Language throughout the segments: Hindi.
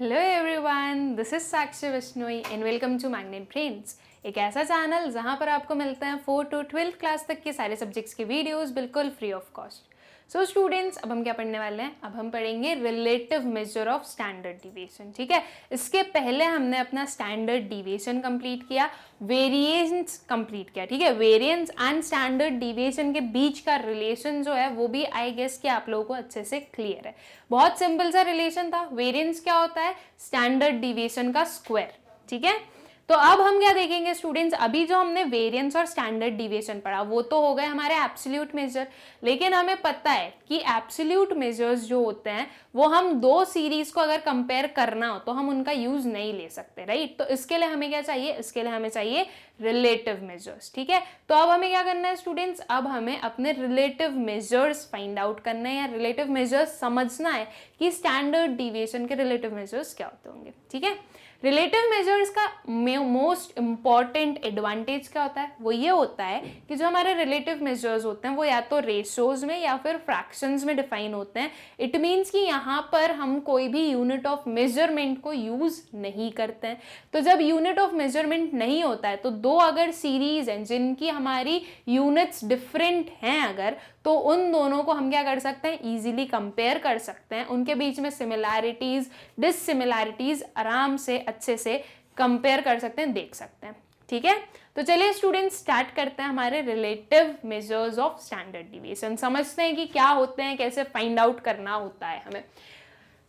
Hello everyone, this is Sakshi Bishnoi and welcome to Magnet Brains, एक ऐसा चैनल जहां पर आपको मिलते हैं 4 to 12 क्लास तक के सारे सब्जेक्ट्स के वीडियोस बिल्कुल free of cost. So students, अब हम क्या पढ़ने वाले हैं? अब हम पढ़ेंगे relative measure of standard deviation. ठीक है, इसके पहले हमने अपना स्टैंडर्ड डिविएशन कंप्लीट किया, वेरिएंस कंप्लीट किया। ठीक है, वेरिएंस एंड स्टैंडर्ड डिविएशन के बीच का रिलेशन जो है वो भी आई गेस कि आप लोगों को अच्छे से क्लियर है। बहुत सिंपल सा रिलेशन था। वेरिएंस क्या होता है? स्टैंडर्ड डिविएशन का स्क्वायर। ठीक है, तो अब हम क्या देखेंगे स्टूडेंट्स? अभी जो हमने वेरिएंस और स्टैंडर्ड डिविएशन पढ़ा वो तो हो गए हमारे एब्सोल्यूट मेजर, लेकिन हमें पता है कि एब्सोल्यूट मेजर्स जो होते हैं वो हम दो सीरीज को अगर कंपेयर करना हो तो हम उनका यूज नहीं ले सकते, राइट? तो इसके लिए हमें क्या चाहिए? इसके लिए हमें चाहिए रिलेटिव मेजर्स। ठीक है, तो अब हमें क्या करना है स्टूडेंट्स? अब हमें अपने रिलेटिव मेजर्स फाइंड आउट करना है या रिलेटिव मेजर्स समझना है कि स्टैंडर्ड डिविएशन के रिलेटिव मेजर्स क्या होते होंगे। ठीक है, रिलेटिव मेजर्स का मोस्ट इंपॉर्टेंट एडवांटेज क्या होता है? वो ये होता है कि जो हमारे रिलेटिव मेजर्स होते हैं वो या तो रेशोज में या फिर फ्रैक्शंस में डिफाइन होते हैं। इट मीन्स कि यहाँ पर हम कोई भी यूनिट ऑफ मेजरमेंट को यूज नहीं करते हैं। तो जब यूनिट ऑफ मेजरमेंट नहीं होता है तो दो अगर सीरीज हैं जिनकी हमारी यूनिट्स डिफरेंट हैं अगर, तो उन दोनों को हम क्या कर सकते हैं? इजीली कंपेयर कर सकते हैं। उनके बीच में सिमिलैरिटीज डिससिमिलैरिटीज आराम से अच्छे से कंपेयर कर सकते हैं, देख सकते हैं। ठीक है, तो चलिए स्टूडेंट्स स्टार्ट करते हैं हमारे relative measures of standard deviation. समझते हैं कि क्या होते हैं, कैसे फाइंड आउट करना होता है हमें।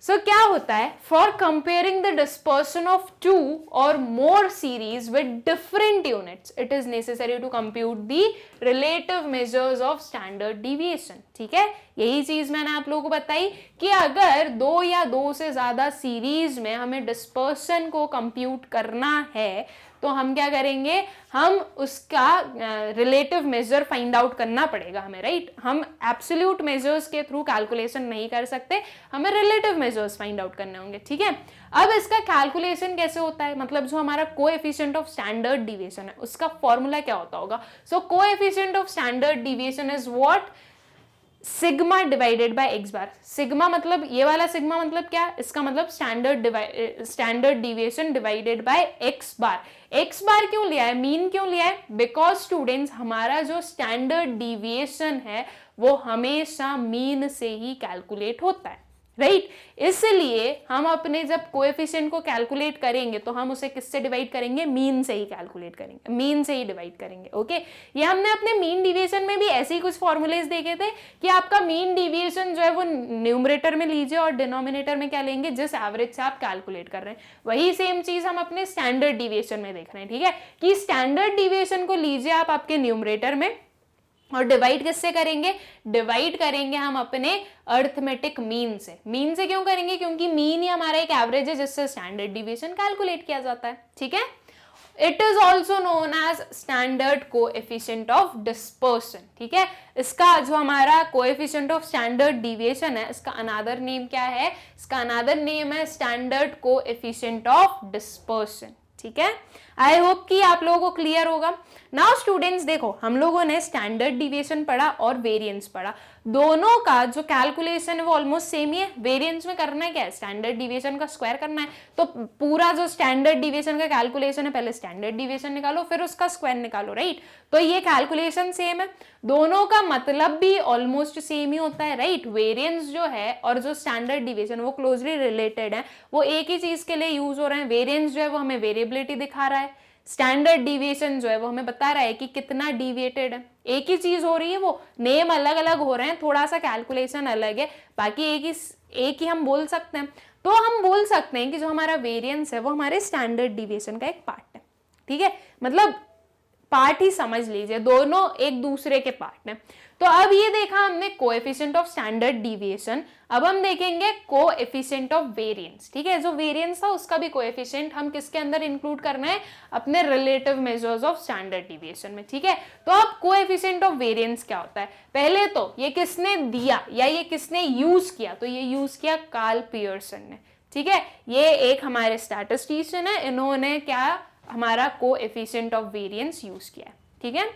सो क्या होता है? For comparing the dispersion of two और more series with different units it is necessary to compute the relative measures of standard deviation. ठीक है, यही चीज मैंने आप लोगों को बताई कि अगर दो या दो से ज्यादा सीरीज में हमें डिस्पर्सन को कंप्यूट करना है तो हम क्या करेंगे? हम उसका रिलेटिव मेजर फाइंड आउट करना पड़ेगा हमें, राइट? हम एब्सोल्यूट मेजर्स के थ्रू कैलकुलेशन नहीं कर सकते, हमें रिलेटिव मेजर्स फाइंड आउट करने होंगे। ठीक है, अब इसका कैलकुलेशन कैसे होता है? मतलब जो हमारा कोएफिशिएंट ऑफ स्टैंडर्ड डिविएशन है उसका फॉर्मूला क्या होता होगा? So coefficient of standard deviation is what? Sigma divided by x bar. Sigma मतलब ये वाला सिग्मा मतलब क्या? इसका मतलब standard deviation divided by x bar. X bar क्यों लिया है? मीन क्यों लिया है? बिकॉज स्टूडेंट्स हमारा जो स्टैंडर्ड डिविएशन है वो हमेशा मीन से ही कैलकुलेट होता है, राइट? इसलिए हम अपने जब कोएफिशिएंट को कैलकुलेट करेंगे तो हम उसे किससे डिवाइड करेंगे? मीन से ही कैलकुलेट करेंगे, मीन से ही डिवाइड करेंगे। ओके, ये हमने अपने मीन डिविएशन में भी ऐसे ही कुछ फॉर्मूलेज देखे थे कि आपका मीन डिविएशन जो है वो न्यूमरेटर में लीजिए और डिनोमिनेटर में क्या लेंगे? जिस एवरेज से आप कैलकुलेट कर रहे हैं। वही सेम चीज हम अपने स्टैंडर्ड डिविएशन में देख रहे हैं। ठीक है, कि स्टैंडर्ड डिविएशन को लीजिए आप आपके न्यूमरेटर में और डिवाइड किससे करेंगे? डिवाइड करेंगे हम अपने अर्थमेटिक मीन से। मीन से क्यों करेंगे? क्योंकि मीन ही हमारा एक एवरेज है जिससे स्टैंडर्ड डिविएशन कैलकुलेट किया जाता है। ठीक है, it is also known as standard coefficient of dispersion. ठीक है, इसका जो हमारा कोएफिशिएंट ऑफ स्टैंडर्ड डिविएशन है इसका अनदर नेम क्या है? इसका अनदर नेम है स्टैंडर्ड कोएफिशिएंट ऑफ डिस्पर्सन। ठीक है, आई होप कि आप लोगों को क्लियर होगा। नाउ स्टूडेंट्स देखो, हम लोगों ने स्टैंडर्ड डिविएशन पढ़ा और वेरिएंस पढ़ा, दोनों का जो कैलकुलेशन है वो ऑलमोस्ट सेम ही है। वेरिएंस में करना क्या है? स्टैंडर्ड डिविएशन का स्क्वायर करना है। तो पूरा जो स्टैंडर्ड डिविएशन का कैलकुलेशन है पहले स्टैंडर्ड डिविएशन निकालो फिर उसका स्क्वायर निकालो, राइट? तो ये कैलकुलेशन सेम है, दोनों का मतलब भी ऑलमोस्ट सेम ही होता है, राइट? वेरिएंस जो है और जो स्टैंडर्ड डिविएशन वो क्लोजली रिलेटेड है, वो एक ही चीज के लिए यूज हो रहे हैं। वेरिएंस जो है वो हमें वेरिएबिलिटी दिखा रहा है, स्टैंडर्ड डिविएशन जो है वो हमें बता रहा है कि कितना डिविएटेड है। एक ही चीज हो रही है, वो नेम अलग अलग हो रहे हैं, थोड़ा सा कैलकुलेशन अलग है, बाकी एक ही हम बोल सकते हैं। तो हम बोल सकते हैं कि जो हमारा वेरिएंस है वो हमारे स्टैंडर्ड डिविएशन का एक पार्ट है। ठीक है, मतलब पार्ट ही समझ लीजिए, दोनों एक दूसरे के पार्ट हैं। तो अब ये देखा हमने कोएफिशिएंट ऑफ स्टैंडर्ड डिविएशन, अब हम देखेंगे कोएफिशिएंट ऑफ वेरिएंस। ठीक है, जो वेरिएंस था उसका भी कोएफिशिएंट हम किसके अंदर इंक्लूड करना है? अपने relative measures of standard deviation में। ठीक है, तो अब कोएफिशिएंट ऑफ वेरिएंस क्या होता है? पहले तो ये किसने दिया या ये किसने यूज किया? तो ये यूज किया कार्ल पियर्सन ने। ठीक है, ये एक हमारे स्टैटिस्टिशियन है, इन्होंने क्या हमारा कोएफिशिएंट ऑफ वेरिएंस यूज किया है। ठीक है,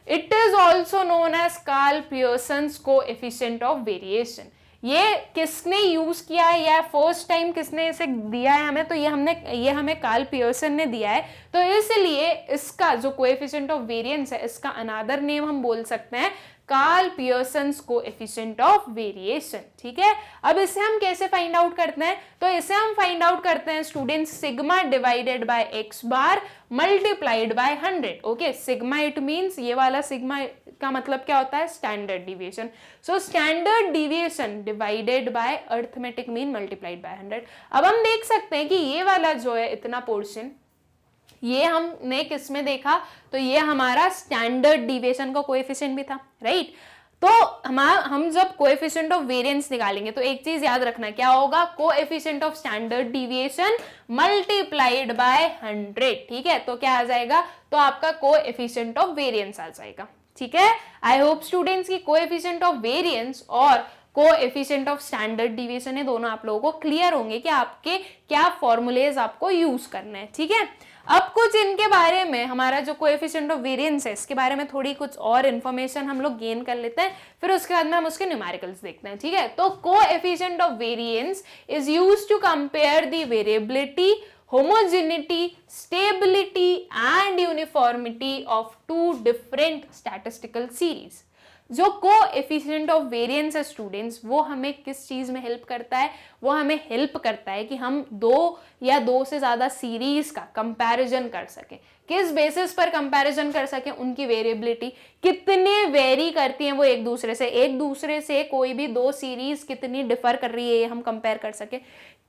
it is also known as Karl Pearson's coefficient of variation. ये किसने यूज किया है या फर्स्ट टाइम किसने इसे दिया है हमें, तो ये हमें कार्ल पियर्सन ने दिया है। तो इसलिए इसका जो कोएफिशिएंट ऑफ वेरिएंस है, इसका अनदर नेम हम बोल सकते हैं Karl Pearson's coefficient of variation. ठीक है, अब इसे हम कैसे फाइंड आउट करते हैं, तो इसे हम फाइंड आउट करते हैं students sigma divided by x bar multiplied by 100। Okay, sigma it means, ये वाला सिग्मा का मतलब क्या होता है, standard deviation. So standard deviation divided bye arithmetic mean multiplied by 100। अब हम देख सकते हैं कि ये वाला जो है इतना पोर्शन, ये हमने किस में देखा, तो ये हमारा स्टैंडर्ड डिविएशन का कोएफिशिएंट भी था, राइट। तो हम जब कोएफिशिएंट ऑफ वेरिएंस निकालेंगे तो एक चीज याद रखना, क्या होगा, coefficient of standard deviation multiplied by 100। ठीक है, तो क्या आ जाएगा, तो आपका कोएफिशिएंट ऑफ वेरिएंस आ जाएगा। ठीक है, आई होप स्टूडेंट्स की कोएफिशिएंट ऑफ वेरिएंस और कोएफिशिएंट ऑफ स्टैंडर्ड डिविएशन, ये दोनों आप लोगों को क्लियर होंगे कि आपके क्या फॉर्मूलेज आपको यूज करने हैं। ठीक है, अब कुछ इनके बारे में, हमारा जो कोएफिशिएंट ऑफ वेरिएंस है इसके बारे में थोड़ी कुछ और इन्फॉर्मेशन हम लोग गेन कर लेते हैं, फिर उसके बाद में हम उसके न्यूमेरिकल्स देखते हैं। ठीक है, तो coefficient of variance is used to compare the variability, homogeneity, stability and uniformity of two different statistical series। जो कोएफिशिएंट ऑफ वेरिएंस है स्टूडेंट्स, वो हमें किस चीज में हेल्प करता है, वो हमें हेल्प करता है कि हम दो या दो से ज्यादा सीरीज का कंपैरिजन कर सकें। किस बेसिस पर कंपैरिजन कर सकें, उनकी वेरिएबिलिटी कितने वेरी करती हैं वो एक दूसरे से कोई भी दो सीरीज कितनी डिफर कर रही है ये हम कंपेयर कर सकें,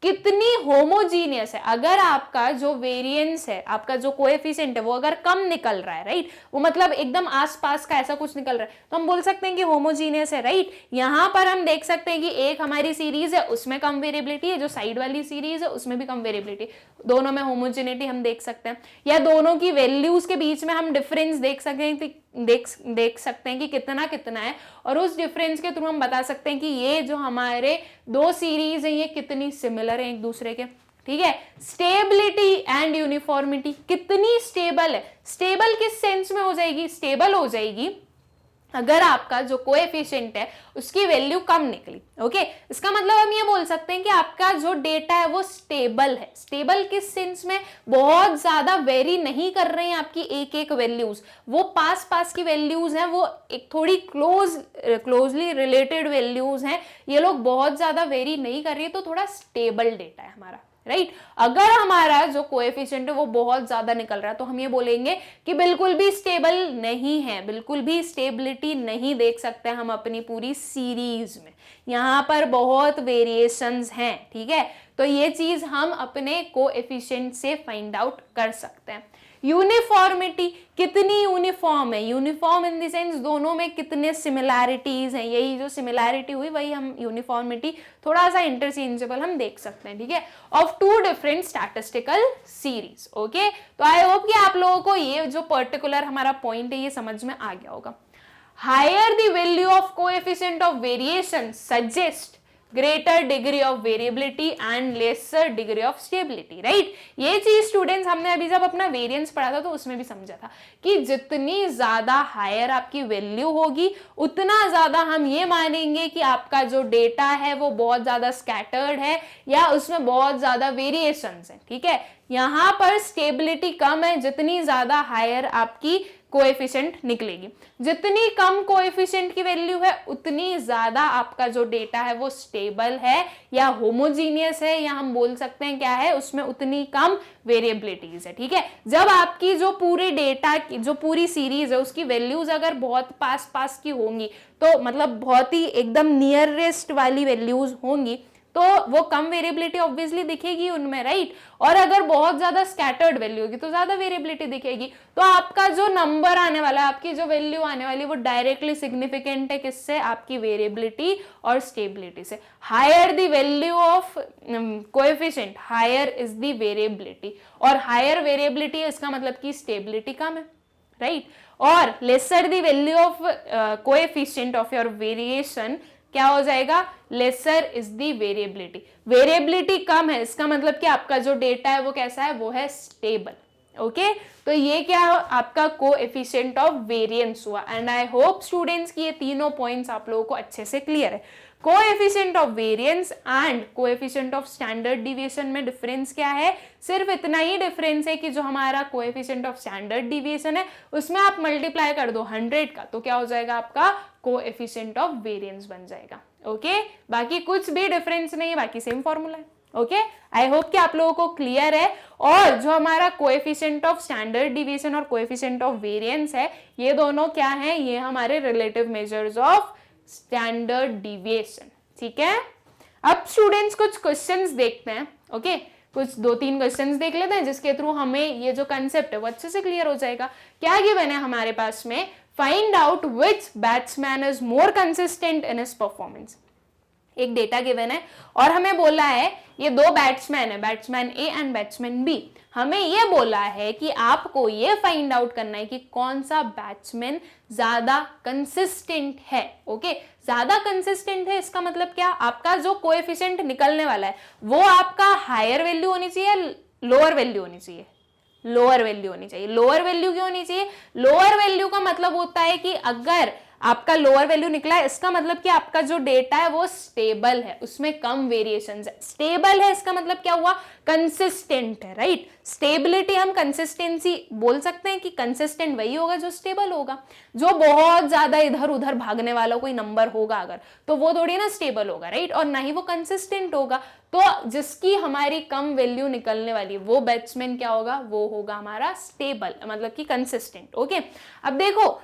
कितनी होमोजीनियस है। अगर आपका जो वेरिएंस है, आपका जो कोएफिशिएंट है वो अगर कम निकल रहा है, राइट, वो मतलब एकदम आसपास का ऐसा कुछ निकल रहा है, तो हम बोल सकते हैं कि होमोजीनियस है, राइट। यहां पर हम देख सकते हैं कि एक हमारी सीरीज है उसमें कम वेरिएबिलिटी है, जो साइड वाली सीरीज है उसमें भी कम वेरिएबिलिटी, दोनों में होमोजेनिटी हम देख सकते हैं, या दोनों की वैल्यूज के बीच में हम डिफरेंस देख सकते हैं कि कितना कितना है, और उस डिफरेंस के थ्रू हम बता सकते हैं कि ये जो हमारे दो सीरीज हैं ये कितनी सिमिलर है एक दूसरे के। ठीक है, स्टेबिलिटी एंड यूनिफॉर्मिटी, कितनी स्टेबल है, स्टेबल किस सेंस में हो जाएगी, स्टेबल हो जाएगी अगर आपका जो कोएफिशिएंट है उसकी वैल्यू कम निकली। ओके, इसका मतलब हम ये बोल सकते हैं कि आपका जो डेटा है वो स्टेबल है। स्टेबल किस सेंस में, बहुत ज्यादा वेरी नहीं कर रहे हैं आपकी एक एक वैल्यूज, वो पास की वैल्यूज हैं, वो एक थोड़ी क्लोजली रिलेटेड वैल्यूज हैं, ये लोग बहुत ज्यादा वेरी नहीं कर रही है, तो थोड़ा स्टेबल डेटा है हमारा, राइट। अगर हमारा जो कोएफिशिएंट है वो बहुत ज्यादा निकल रहा है तो हम ये बोलेंगे कि बिल्कुल भी स्टेबल नहीं है, बिल्कुल भी स्टेबिलिटी नहीं देख सकते हम अपनी पूरी सीरीज में, यहाँ पर बहुत वेरिएशंस हैं। ठीक है, तो ये चीज हम अपने कोएफिशिएंट से फाइंड आउट कर सकते हैं। यूनिफॉर्मिटी, कितनी यूनिफॉर्म है, यूनिफॉर्म इन द सेंस दोनों में कितने सिमिलैरिटीज हैं, यही जो सिमिलैरिटी हुई वही हम यूनिफॉर्मिटी, थोड़ा सा इंटरचेंजेबल हम देख सकते हैं। ठीक है, of two different statistical series. Okay, तो आई होप कि आप लोगों को ये जो पर्टिकुलर हमारा पॉइंट है ये समझ में आ गया होगा। Higher the value of coefficient of variation suggest greater degree of variability and lesser degree of stability, right. ये चीज स्टूडेंट्स हमने अभी जब अपना वेरिएंस पढ़ा था तो उसमें भी समझा था कि जितनी ज्यादा हायर आपकी वैल्यू होगी उतना ज्यादा हम ये मानेंगे कि आपका जो डेटा है वो बहुत ज्यादा स्कैटर्ड है या उसमें बहुत ज्यादा वेरिएशंस हैं। ठीक है, यहां पर स्टेबिलिटी कम है, जितनी ज्यादा हायर आपकी कोएफिशिएंट निकलेगी, जितनी कम कोएफिशिएंट की वैल्यू है उतनी ज्यादा आपका जो डेटा है वो स्टेबल है या होमोजीनियस है, या हम बोल सकते हैं क्या है, उसमें उतनी कम वेरिएबिलिटीज है। ठीक है, जब आपकी जो पूरे डेटा की जो पूरी सीरीज है उसकी वैल्यूज अगर बहुत पास की होंगी, तो मतलब बहुत ही एकदम नियरेस्ट वाली वैल्यूज होंगी, तो वो कम वेरिएबिलिटी ऑब्वियसली दिखेगी उनमें, राइट। और अगर बहुत ज्यादा स्कैटर्ड वैल्यू होगी तो ज्यादा वेरिएबिलिटी दिखेगी, तो आपका जो नंबर आने वाला है, आपकी जो वैल्यू आने वाली है वो डायरेक्टली सिग्निफिकेंट है किससे, आपकी वेरिएबिलिटी और स्टेबिलिटी से। Higher the value of coefficient higher is the variability, और हायर वेरिएबिलिटी है इसका मतलब कि स्टेबिलिटी कम है, राइट। और lesser the value of coefficient of your variation क्या हो जाएगा, lesser is the variability. Variability कम है इसका मतलब कि आपका जो डेटा है वो कैसा है, वो है स्टेबल। ओके, तो ये क्या है, आपका कोएफिशिएंट ऑफ वेरिएंस हुआ। एंड आई होप स्टूडेंट्स की ये तीनों पॉइंट्स आप लोगों को अच्छे से क्लियर है। Coefficient of variance and coefficient of standard deviation में डिफरेंस क्या है? सिर्फ इतना ही डिफरेंस है कि जो हमारा कोएफिशिएंट ऑफ स्टैंडर्ड डिविएशन है उसमें आप मल्टीप्लाई कर दो 100 का, तो क्या हो जाएगा आपका कोएफिशिएंट ऑफ वेरिएंस बन जाएगा। ओके, बाकी कुछ भी डिफरेंस नहीं है, बाकी सेम फॉर्मूला है। ओके, आई होप कि आप लोगों को क्लियर है। और जो हमारा कोएफिशिएंट ऑफ स्टैंडर्ड डिविएशन और कोएफिशिएंट ऑफ वेरिएंस है, ये दोनों क्या है? ये हमारे relative measures of standard deviation. ठीक है, अब स्टूडेंट्स कुछ क्वेश्चंस देखते हैं। ओके, कुछ 2-3 क्वेश्चंस देख लेते हैं जिसके थ्रू हमें ये जो कंसेप्ट है वो अच्छे से क्लियर हो जाएगा। क्या गिवन है हमारे पास में? Find out which batsman is more consistent in his performance. एक डेटा गिवन है और हमें बोला है ये दो बैट्समैन है, batsman A and batsman B. हमें ये बोला है कि आपको ये फाइंड आउट करना है कि कौन सा बैट्समैन ज्यादा कंसिस्टेंट है। ओके, ज्यादा कंसिस्टेंट है इसका मतलब क्या? आपका जो कोएफिशिएंट निकलने वाला है वो आपका हायर वैल्यू होनी चाहिए, लोअर वैल्यू होनी चाहिए? लोअर वैल्यू होनी चाहिए। लोअर वैल्यू क्यों होनी चाहिए? लोअर वैल्यू का मतलब होता है कि अगर आपका लोअर वैल्यू निकला है इसका मतलब कि आपका जो डेटा है वो स्टेबल है, उसमें कम वेरिएशंस है। स्टेबल है इसका मतलब क्या हुआ? कंसिस्टेंट है, राइट? स्टेबिलिटी हम कंसिस्टेंसी बोल सकते हैं कि कंसिस्टेंट वही होगा जो स्टेबल होगा। जो बहुत ज्यादा इधर उधर भागने वाला कोई नंबर होगा अगर, तो वो थोड़ी ना स्टेबल होगा, राइट? और ना ही वो कंसिस्टेंट होगा। तो जिसकी हमारी कम वैल्यू निकलने वाली है वो बैट्समैन क्या होगा? वो होगा हमारा स्टेबल, मतलब कि कंसिस्टेंट। ओके, अब देखो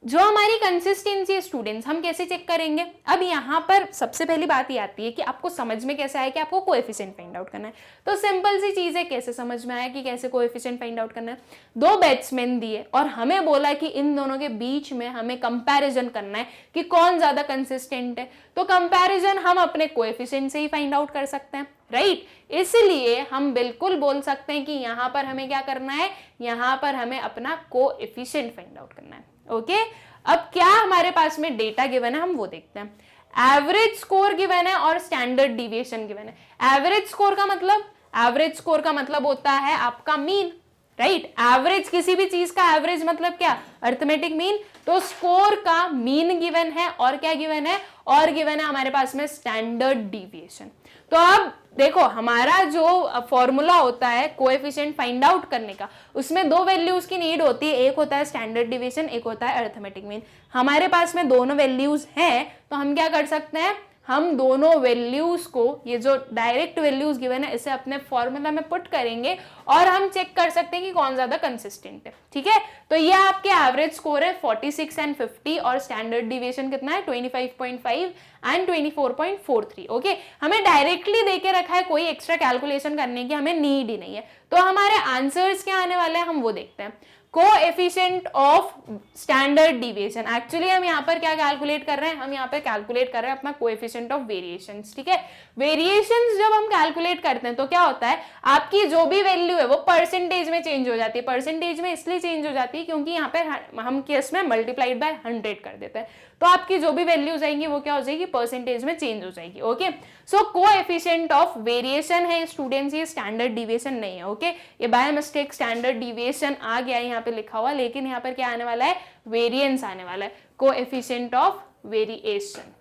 जो हमारी कंसिस्टेंसी है स्टूडेंट्स, हम कैसे चेक करेंगे? अब यहाँ पर सबसे पहली बात ये आती है कि आपको समझ में कैसे आया कि आपको कोएफिशिएंट फाइंड आउट करना है। तो सिंपल सी चीज है, कैसे समझ में आया कि कैसे कोएफिशिएंट फाइंड आउट करना है? दो बैट्समैन दिए और हमें बोला कि इन दोनों के बीच में हमें कंपैरिजन करना है कि कौन ज्यादा कंसिस्टेंट है। तो कंपैरिजन हम अपने कोएफिशिएंट से ही फाइंड आउट कर सकते हैं, राइट? इसलिए हम बिल्कुल बोल सकते हैं कि यहाँ पर हमें क्या करना है? यहाँ पर हमें अपना कोएफिशिएंट फाइंड आउट करना है। ओके, अब क्या हमारे पास में डेटा गिवन है हम वो देखते हैं। एवरेज स्कोर गिवन है और स्टैंडर्ड डिविएशन गिवन है। एवरेज स्कोर का मतलब होता है आपका मीन, राइट? एवरेज किसी भी चीज का एवरेज मतलब क्या? Arithmetic mean. तो स्कोर का मीन गिवन है और क्या गिवन है? और गिवन है हमारे पास में स्टैंडर्ड डिविएशन। तो अब देखो हमारा जो फॉर्मूला होता है कोएफिशिएंट फाइंड आउट करने का, उसमें दो वैल्यूज की नीड होती है, एक होता है स्टैंडर्ड डिविएशन, एक होता है अरिथमेटिक मीन। हमारे पास में दोनों वैल्यूज हैं, तो हम क्या कर सकते हैं? हम दोनों वैल्यूज को, ये जो डायरेक्ट वैल्यूज गिवन है, इसे अपने फॉर्मूला में पुट करेंगे और हम चेक कर सकते हैं कि कौन ज्यादा कंसिस्टेंट है। ठीक है, तो ये आपके एवरेज स्कोर है 46 एंड 50 और स्टैंडर्ड डिविएशन कितना है? 25.5 एंड 24.43। ओके, हमें डायरेक्टली देके रखा है, कोई एक्स्ट्रा कैलकुलेशन करने की हमें नीड ही नहीं है। तो हमारे आंसर्स क्या आने वाले हैं हम वो देखते हैं। Coefficient of standard deviation, actually हम यहाँ पर क्या कैलकुलेट कर रहे हैं? हम यहाँ पे कैलकुलेट कर रहे हैं अपना कोएफिशिएंट ऑफ वेरिएशंस। ठीक है, वेरिएशंस जब हम कैलकुलेट करते हैं तो क्या होता है? आपकी जो भी वैल्यू है वो परसेंटेज में चेंज हो जाती है। परसेंटेज में इसलिए चेंज हो जाती है क्योंकि यहाँ पे हम केस में मल्टीप्लाइड बाय 100 कर देते हैं, तो आपकी जो भी वैल्यूज आएंगी वो क्या हो जाएगी? परसेंटेज में चेंज हो जाएगी। Okay, so coefficient of variation है स्टूडेंट्स, ये स्टैंडर्ड डिविएशन नहीं है। ओके, ये बाय मिस्टेक स्टैंडर्ड डिविएशन आ गया यहाँ पे लिखा हुआ, लेकिन यहाँ पर क्या आने वाला है? वेरिएंस आने वाला है, कोएफिशिएंट ऑफ वेरिएशन।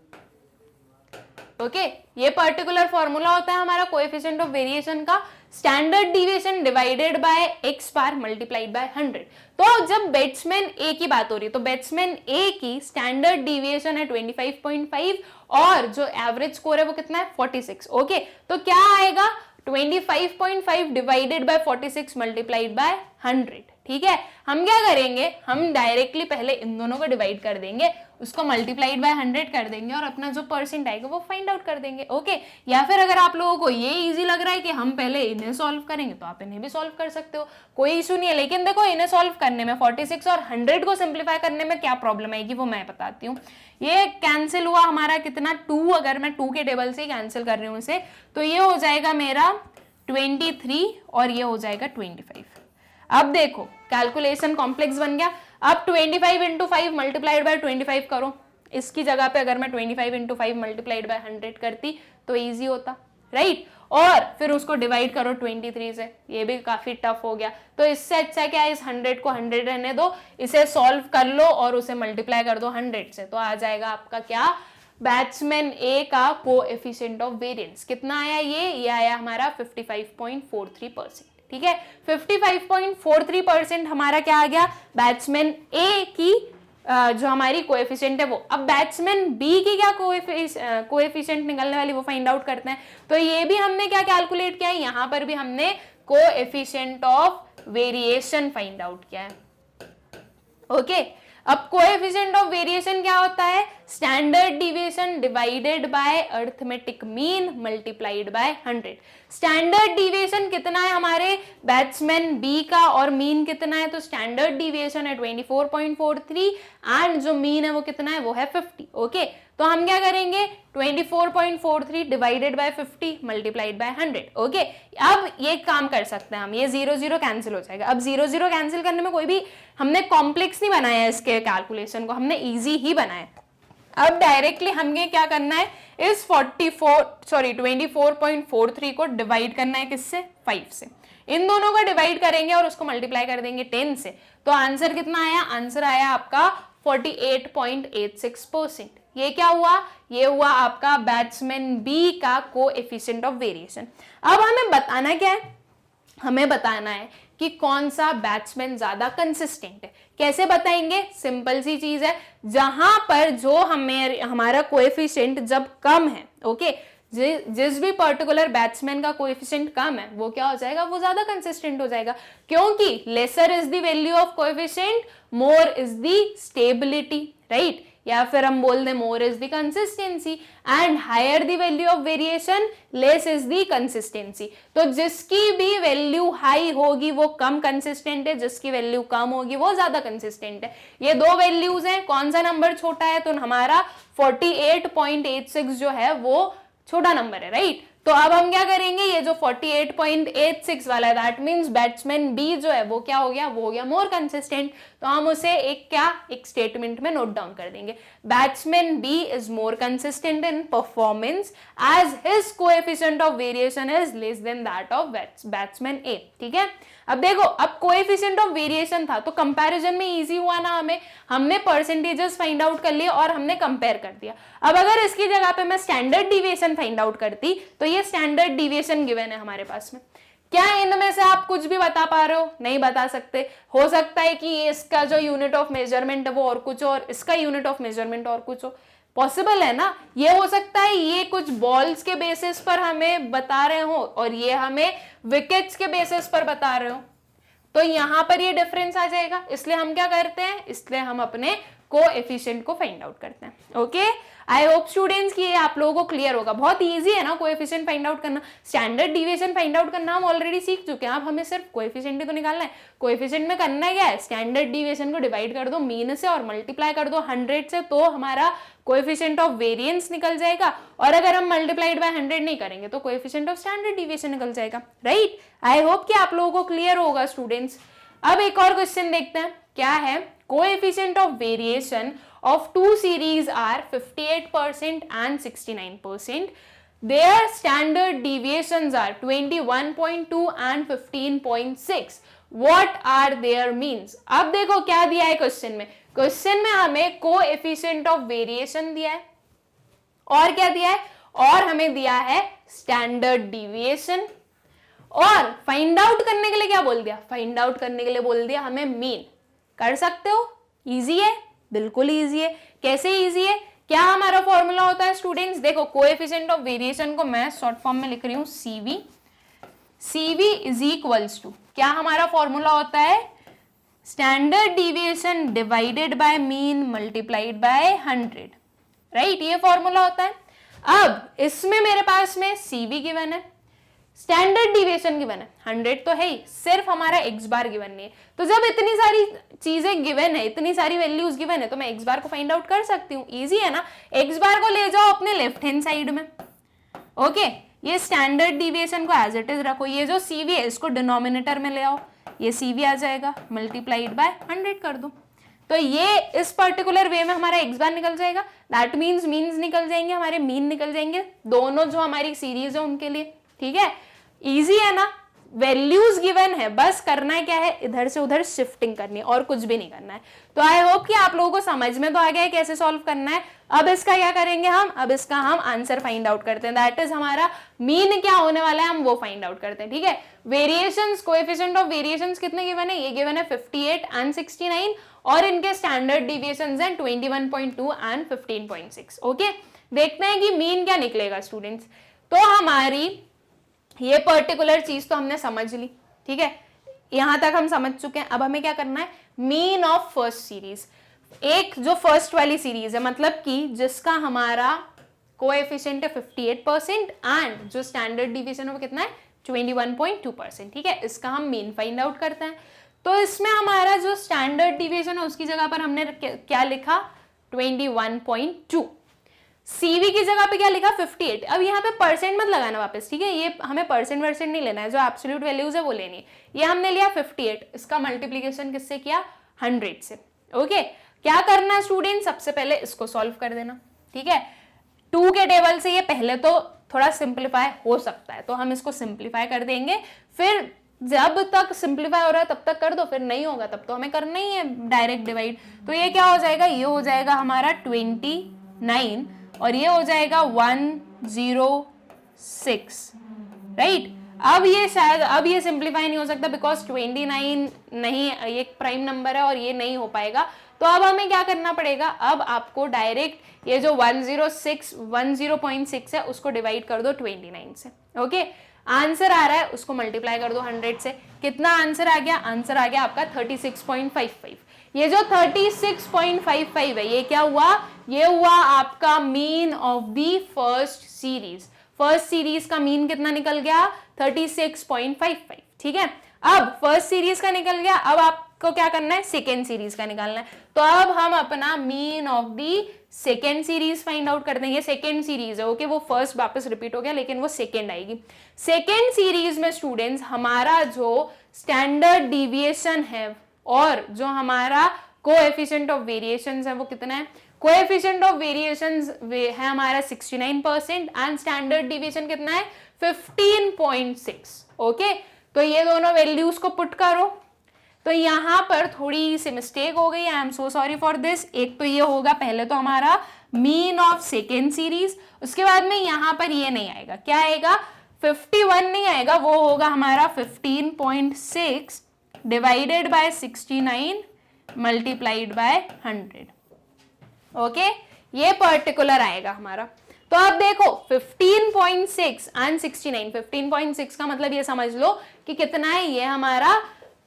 ओके, ये पर्टिकुलर फॉर्मूला होता है हमारा कोएफिशिएंट ऑफ वेरिएशन का, standard deviation divided by x bar multiplied by 100। तो जब बैट्समैन ए की बात हो रही है तो बैट्समैन ए की स्टैंडर्ड डिविएशन है 25.5 और जो एवरेज स्कोर है वो कितना है? 46। ओके, तो क्या आएगा? 25.5 डिवाइडेड बाय 46 मल्टीप्लाइड बाय 100। ठीक है, हम क्या करेंगे? हम डायरेक्टली पहले इन दोनों को डिवाइड कर देंगे, उसको मल्टीप्लाइड बाय 100 कर देंगे और अपना जो परसेंट आएगा वो फाइंड आउट कर देंगे। ओके, या फिर अगर आप लोगों को ये इजी लग रहा है कि हम पहले इन्हें सॉल्व करेंगे तो आप इन्हें भी सॉल्व कर सकते हो, कोई इशू नहीं है। लेकिन देखो इन्हें सॉल्व करने में 46 और 100 को सिंप्लीफाई करने में क्या प्रॉब्लम आएगी वो मैं बताती हूँ। ये कैंसिल हुआ हमारा कितना? 2। अगर मैं 2 के टेबल से कैंसिल कर रही हूँ इसे, तो ये हो जाएगा मेरा 23 और ये हो जाएगा 25। अब देखो कैलकुलेशन कॉम्प्लेक्स बन गया। अब 25 इंटू 5 मल्टीप्लाइड बाय 25 करो, इसकी जगह पे अगर मैं 25 इंटू 5 मल्टीप्लाइड बाय 100 करती तो इजी होता, राइट? और फिर उसको डिवाइड करो 23 से, ये भी काफी टफ हो गया। तो इससे अच्छा क्या है, इस 100 को 100 रहने दो, इसे सॉल्व कर लो और उसे मल्टीप्लाई कर दो 100 से, तो आ जाएगा आपका क्या? बैट्समैन ए का कोएफिशिएंट ऑफ वेरिएंस कितना आया, ये आया हमारा 55.43%। ठीक है, 55.43% हमारा क्या आ गया, बैट्समैन ए की जो हमारी कोएफिशिएंट है वो। अब बैट्समैन बी की क्या कोएफिशिएंट निकलने वाली वो फाइंड आउट करते हैं। तो ये भी हमने क्या कैलकुलेट किया है, यहां पर भी हमने coefficient of variation find out किया है। ओके, अब कोएफिशिएंट ऑफ वेरिएशन क्या होता है, standard deviation divided bye arithmetic mean multiplied by 100। Standard deviation कितना है हमारे बैट्समैन बी का और मीन कितना है, तो स्टैंडर्ड डिविएशन है 24.43 एंड जो मीन है वो कितना है, वो है 50। ओके, तो हम क्या करेंगे, 24.43 divided by 50 multiplied by 100। Okay, अब ये काम कर सकते हैं हम, ये 0 0 कैंसिल हो जाएगा। अब 0 0 कैंसिल करने में कोई भी हमने कॉम्प्लेक्स नहीं बनाया है, इसके कैलकुलेशन को हमने इजी ही बनाया। अब डायरेक्टली हमें क्या करना है, इस 24.43 को डिवाइड करना है किससे, 5 से। इन दोनों को डिवाइड करेंगे और उसको मल्टीप्लाई कर देंगे 10 से। तो आंसर कितना आया, आंसर आया आपका 48.86%। ये क्या हुआ, ये हुआ आपका बैट्समैन बी का कोएफिशिएंट ऑफ वेरिएशन। अब हमें बताना क्या है, हमें बताना है कि कौन सा बैट्समैन ज्यादा कंसिस्टेंट है। कैसे बताएंगे, सिंपल सी चीज है, जहां पर जो हमारा कोएफिशिएंट जब कम है, ओके, जिस भी पर्टिकुलर बैट्समैन का कोएफिशिएंट कम है वो क्या हो जाएगा, वो ज्यादा कंसिस्टेंट हो जाएगा, क्योंकि lesser is the value of coefficient, more is the stability, right, या फिर हम बोल दें more is the consistency and higher the value of variation less is the consistency. तो जिसकी भी वैल्यू हाई होगी वो कम कंसिस्टेंट है, जिसकी वैल्यू कम होगी वो ज्यादा कंसिस्टेंट है। ये दो वैल्यूज हैं, कौन सा नंबर छोटा है, तो हमारा 48.86 जो है वो छोटा नंबर है, राइट। तो अब हम क्या करेंगे, ये जो 48.86 वाला है दैट मींस बैट्समैन बी जो है वो क्या हो गया, वो हो गया मोर कंसिस्टेंट। तो हम उसे एक स्टेटमेंट में नोट डाउन कर देंगे, batsman B is more consistent in performance as his coefficient of variation is less than that of batsman A. ठीक है, अब देखो, अब कोएफिशिएंट ऑफ वेरिएशन था तो कंपैरिजन में इजी हुआ ना, हमने परसेंटेजेस फाइंड आउट कर लिए और हमने कंपेयर कर दिया। अब अगर इसकी जगह पे मैं स्टैंडर्ड डिविएशन फाइंड आउट करती तो ये स्टैंडर्ड डिविएशन गिवन है हमारे पास में। क्या इनमें से आप कुछ भी बता पा रहे हो, नहीं बता सकते। हो सकता है कि इसका जो यूनिट ऑफ मेजरमेंट है वो और कुछ और इसका यूनिट ऑफ मेजरमेंट और कुछ हो, पॉसिबल है ना। ये हो सकता है ये कुछ बॉल्स के बेसिस पर हमें बता रहे हो और ये हमें विकेट्स के बेसिस पर बता रहे हो, तो यहां पर ये डिफरेंस आ जाएगा। इसलिए हम क्या करते हैं, इसलिए हम अपने कोएफिशिएंट को फाइंड आउट करते हैं। ओके, आई होप स्टूडेंट्स कि ये आप लोगों को क्लियर होगा। बहुत इजी है ना कोएफिशिएंट फाइंड आउट करना, स्टैंडर्ड डिविएशन फाइंड आउट करना हम ऑलरेडी सीख चुके हैं। अब हमें सिर्फ कोएफिशिएंट ही तो निकालना है। कोएफिशिएंट में करना क्या है, स्टैंडर्ड डिविएशन को डिवाइड कर दो मीन से और मल्टीप्लाई कर दो 100 से, तो हमारा कोएफिशिएंट ऑफ वेरिएंस निकल जाएगा। और अगर हम मल्टीप्लाइड बाय 100 नहीं करेंगे तो कोएफिशिएंट ऑफ स्टैंडर्ड डिविएशन निकल जाएगा, राइट। आई होप कि आप लोगों को क्लियर होगा स्टूडेंट्स। अब एक और क्वेश्चन देखते हैं, क्या है, coefficient of variation of two series are 58% and 69%. Their standard deviations are 21.2 and 15.6. What are their means? अब देखो क्या दिया है क्वेश्चन में, क्वेश्चन में हमें कोएफिशिएंट ऑफ वेरिएशन दिया है और क्या दिया है, और हमें दिया है स्टैंडर्ड डिविएशन, और फाइंड आउट करने के लिए क्या बोल दिया, फाइंड आउट करने के लिए बोल दिया हमें मीन। कर सकते हो, इजी है, बिल्कुल इजी है। कैसे इजी है, क्या हमारा फॉर्मूला होता है स्टूडेंट्स, देखो कोएफिशिएंट ऑफ वेरिएशन को मैं शॉर्ट फॉर्म में लिख रही हूं CV इज इक्वल्स टू, क्या हमारा फॉर्मूला होता है, standard deviation divided bye mean multiplied by 100, right, ये फॉर्मूला होता है। अब इसमें मेरे पास में CV गिवन है, स्टैंडर्ड डिविएशन गिवन है, 100 तो है ही, सिर्फ हमारा x बार गिवन नहीं है। तो जब इतनी सारी चीजें गिवन है, इतनी सारी वैल्यूज गिवन है, तो मैं x बार को फाइंड आउट कर सकती हूँ, इजी है ना। x बार को ले जाओ अपने लेफ्ट हैंड साइड में, ओके, ये स्टैंडर्ड डिविएशन को एज इट इज रखो, ये जो CV है इसको डिनोमिनेटर में ले आओ, ये CV आ जाएगा, मल्टीप्लाइड बाय 100 कर दो, तो ये इस पर्टिकुलर वे में हमारा x बार निकल जाएगा। दैट मीन्स मीन्स निकल जाएंगे, हमारे मीन निकल जाएंगे, दोनों जो हमारी सीरीज है उनके लिए, ठीक है, इजी है ना। वैल्यूज गिवन है, बस करना है क्या है, इधर से उधर शिफ्टिंग करनी है और कुछ भी नहीं करना है। तो आई होप कि आप लोगों को समझ में तो आ गया है कैसे सॉल्व करना है। अब इसका क्या करेंगे हम, अब इसका हम आंसर फाइंड आउट करते हैं, दैट इज हमारा मीन क्या होने वाला है, हम वो फाइंड आउट करते हैं। ठीक है, वेरिएशंस, कोएफिशिएंट ऑफ वेरिएशंस कितने गिवन है, ये गिवन है 58 एंड 69 और इनके स्टैंडर्ड डिविएशंस हैं 21.2 एंड 15.6। ओके, देखते हैं कि मीन क्या निकलेगा स्टूडेंट्स। तो हमारी ये पर्टिकुलर चीज तो हमने समझ ली, ठीक है, यहां तक हम समझ चुके हैं। अब हमें क्या करना है, मीन ऑफ फर्स्ट सीरीज, एक जो फर्स्ट वाली सीरीज है, मतलब कि जिसका हमारा कोएफिशिएंट है 58% एंड जो स्टैंडर्ड डिवीजन है वो कितना है 21.2%। ठीक है, इसका हम मीन फाइंड आउट करते हैं। तो इसमें हमारा जो स्टैंडर्ड डिवीजन है उसकी जगह पर हमने क्या लिखा 21.2, सीवी की जगह पे क्या लिखा 58। अब यहाँ पे परसेंट मत लगाना वापस, ठीक है, ये हमें परसेंट वर्सेंट नहीं लेना है, जो एब्सोल्यूट वैल्यूज है वो लेनी है। ये हमने लिया 58, इसका मल्टीप्लीकेशन किससे किया 100 से। ओके, क्या करना है स्टूडेंट, सबसे पहले इसको सॉल्व कर देना। ठीक है, 2 के टेबल से ये पहले तो थोड़ा सिंप्लीफाई हो सकता है, तो हम इसको सिंप्लीफाई कर देंगे, फिर जब तक सिंप्लीफाई हो रहा है तब तक कर दो, फिर नहीं होगा तब तो हमें करना ही है डायरेक्ट डिवाइड। तो ये क्या हो जाएगा, ये हो जाएगा हमारा 29 और ये हो जाएगा 106, राइट। अब ये शायद अब ये सिंप्लीफाई नहीं हो सकता बिकॉज 29 नहीं, ये प्राइम नंबर है और ये नहीं हो पाएगा। तो अब हमें क्या करना पड़ेगा, अब आपको डायरेक्ट ये जो 10.6 है उसको डिवाइड कर दो 29 से। ओके, आंसर आ रहा है उसको मल्टीप्लाई कर दो 100 से। कितना आंसर आ गया, आंसर आ गया आपका 36.55। ये जो 36.55 है ये क्या हुआ, ये हुआ आपका mean of the first series. First series का मीन कितना निकल गया 36.55। ठीक है, अब फर्स्ट सीरीज का निकल गया, अब आपको क्या करना है सेकेंड सीरीज का निकालना है। तो अब हम अपना mean of the second series find out करते हैं। ये सेकेंड सीरीज है, ओके, वो फर्स्ट वापस रिपीट हो गया लेकिन वो सेकेंड आएगी। सेकेंड सीरीज में स्टूडेंट्स हमारा जो स्टैंडर्ड डिविएशन है और जो हमारा कोएफिशिएंट ऑफ वेरिएशंस है वो कितना है, कोएफिशिएंट ऑफ वेरिएशंस है हमारा 69% एंड स्टैंडर्ड डिविएशन कितना है 15.6। ओके, तो ये दोनों वैल्यूज को पुट करो। तो यहां पर थोड़ी सी मिस्टेक हो गई, I am so sorry for this. एक तो ये होगा पहले तो हमारा मीन ऑफ सेकेंड सीरीज, उसके बाद में यहां पर ये नहीं आएगा, क्या आएगा 51 नहीं आएगा, वो होगा हमारा 15.6 divided by 69 multiplied by 100। Okay, ये पर्टिकुलर आएगा हमारा। तो अब देखो 15.6 एंड 69, 15.6 का मतलब ये समझ लो कि कितना है, ये हमारा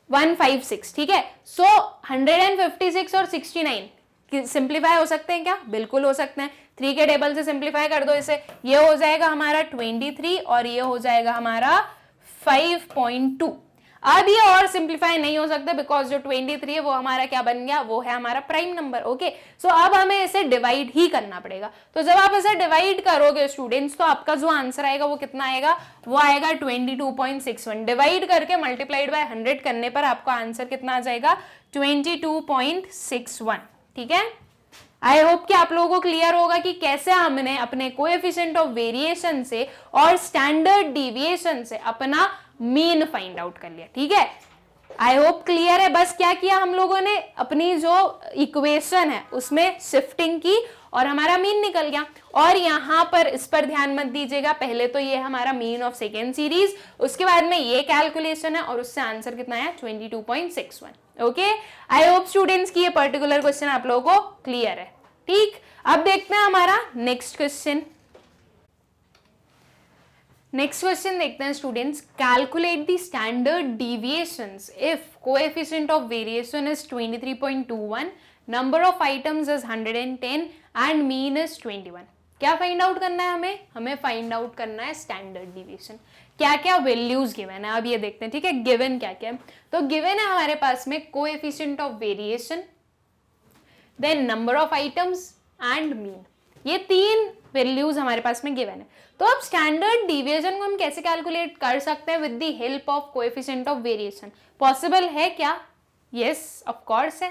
156। ठीक है, सो 156 और 69 सिंप्लीफाई हो सकते हैं क्या, बिल्कुल हो सकते हैं। 3 के टेबल से सिंप्लीफाई कर दो इसे, ये हो जाएगा हमारा 23 और ये हो जाएगा हमारा 5.2। अब ये और सिंप्लीफाई नहीं हो सकता बिकॉज जो 23 है वो हमारा क्या बन गया, वो है हमारा प्राइम नंबर। ओके, सो अब हमें इसे डिवाइड ही करना पड़ेगा। तो जब आप इसे डिवाइड करोगे स्टूडेंट्स तो आपका जो आंसर आएगा वो कितना आएगा, वो आएगा 22.61। डिवाइड करके मल्टीप्लाइड बाय 100 करने पर आपका आंसर कितना आ जाएगा 22.61। ठीक है, आई होप कि आप लोगों को क्लियर होगा कि कैसे हमने अपने कोएफिशिएंट ऑफ वेरिएशन से और स्टैंडर्ड डिविएशन से अपना मीन फाइंड आउट कर लिया। ठीक है, आई होप क्लियर है। बस क्या किया हम लोगों ने, अपनी जो इक्वेशन है उसमें शिफ्टिंग की और हमारा मीन निकल गया। और यहां पर इस पर ध्यान मत दीजिएगा, पहले तो ये हमारा मीन ऑफ सेकेंड सीरीज, उसके बाद में ये कैलकुलेशन है और उससे आंसर कितना है 22.61। ओके, आई होप स्टूडेंट्स की ये पर्टिकुलर क्वेश्चन आप लोगों को क्लियर है। ठीक, अब देखते हैं हमारा नेक्स्ट क्वेश्चन। नेक्स्ट क्वेश्चन देखते हैं students, calculate the standard deviations if coefficient of variation is 23.21, number of items is 110 and mean is 21। क्या फाइंड आउट करना है हमें फाइंड आउट करना है स्टैंडर्ड डिविएशन। क्या क्या वैल्यूज गिवन है अब ये देखते हैं। ठीक है, गिवन क्या क्या है, तो गिवन है हमारे पास में coefficient of variation, then number of items and mean, ये 3 वैल्यूज हमारे पास में गिवन है। तो अब स्टैंडर्ड डिविएशन को हम कैसे कैलकुलेट कर सकते हैं with the help of coefficient of variation, possible है क्या, यस ऑफ कोर्स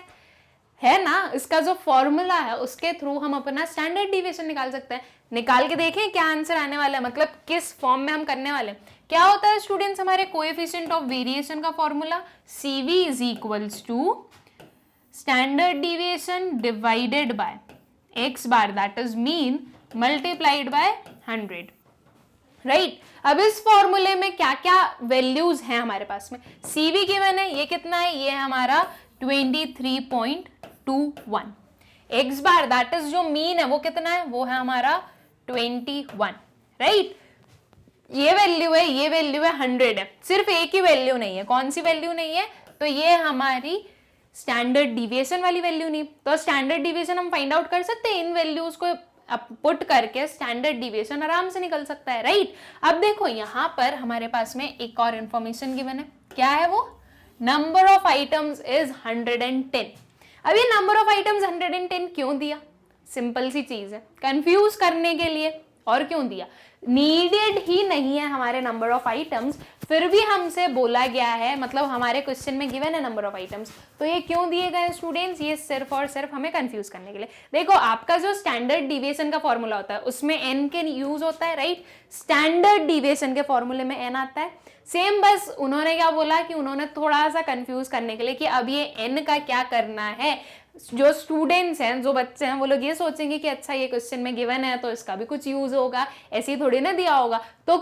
है ना। इसका जो फॉर्मूला है उसके थ्रू हम अपना स्टैंडर्ड डिविएशन निकाल सकते हैं। निकाल के देखें क्या आंसर आने वाला है, मतलब किस फॉर्म में हम करने वाले हैं। क्या होता है स्टूडेंट्स हमारे कोएफिशिएंट ऑफ वेरिएशन का formula, CV is equals to standard deviation divided by x bar that is mean multiplied by 100, right. अब इस फॉर्मूले में क्या क्या वैल्यूज हैं हमारे पास में, CV गिवन है, ये कितना है, ये है हमारा 23.21, x बार दैट इज जो मीन है वो कितना है, वो है हमारा 21, राइट। ये वैल्यू है, ये वैल्यू है 100 है, सिर्फ एक ही वैल्यू नहीं है, कौन सी वैल्यू नहीं है, तो ये हमारी स्टैंडर्ड डिविएशन वाली वैल्यू नहीं। तो स्टैंडर्ड डिविएशन हम फाइंड आउट कर सकते हैं, इन वैल्यूज को पुट करके स्टैंडर्ड डिविएशन आराम से निकल सकता है, राइट। अब देखो यहाँ पर हमारे पास में एक और इंफॉर्मेशन गिवन है, क्या है वो, नंबर ऑफ आइटम्स इज 110। अब ये नंबर ऑफ आइटम्स 110 क्यों दिया, सिंपल सी चीज है, कंफ्यूज करने के लिए। और क्यों दिया, नीडेड ही नहीं है हमारे नंबर ऑफ आइटम्स, फिर भी हमसे बोला गया है, मतलब हमारे क्वेश्चन में गिवन है नंबर ऑफ आइटम्स, तो ये क्यों दिए गए स्टूडेंट्स, ये सिर्फ और सिर्फ हमें कंफ्यूज करने के लिए। देखो आपका जो स्टैंडर्ड डिविएशन का फॉर्मूला होता है उसमें n के यूज होता है, राइट। स्टैंडर्ड डिविएशन के फॉर्मूले में n आता है, सेम, बस उन्होंने क्या बोला कि उन्होंने थोड़ा सा कंफ्यूज करने के लिए कि अब ये n का क्या करना है। जो स्टूडेंट्स हैं, जो बच्चे हैं, वो लोग ये सोचेंगे कि अच्छा ये क्वेश्चन में गिवन है तो इसका भी कुछ यूज होगा, ऐसे ही थोड़ी ना दिया होगा, तो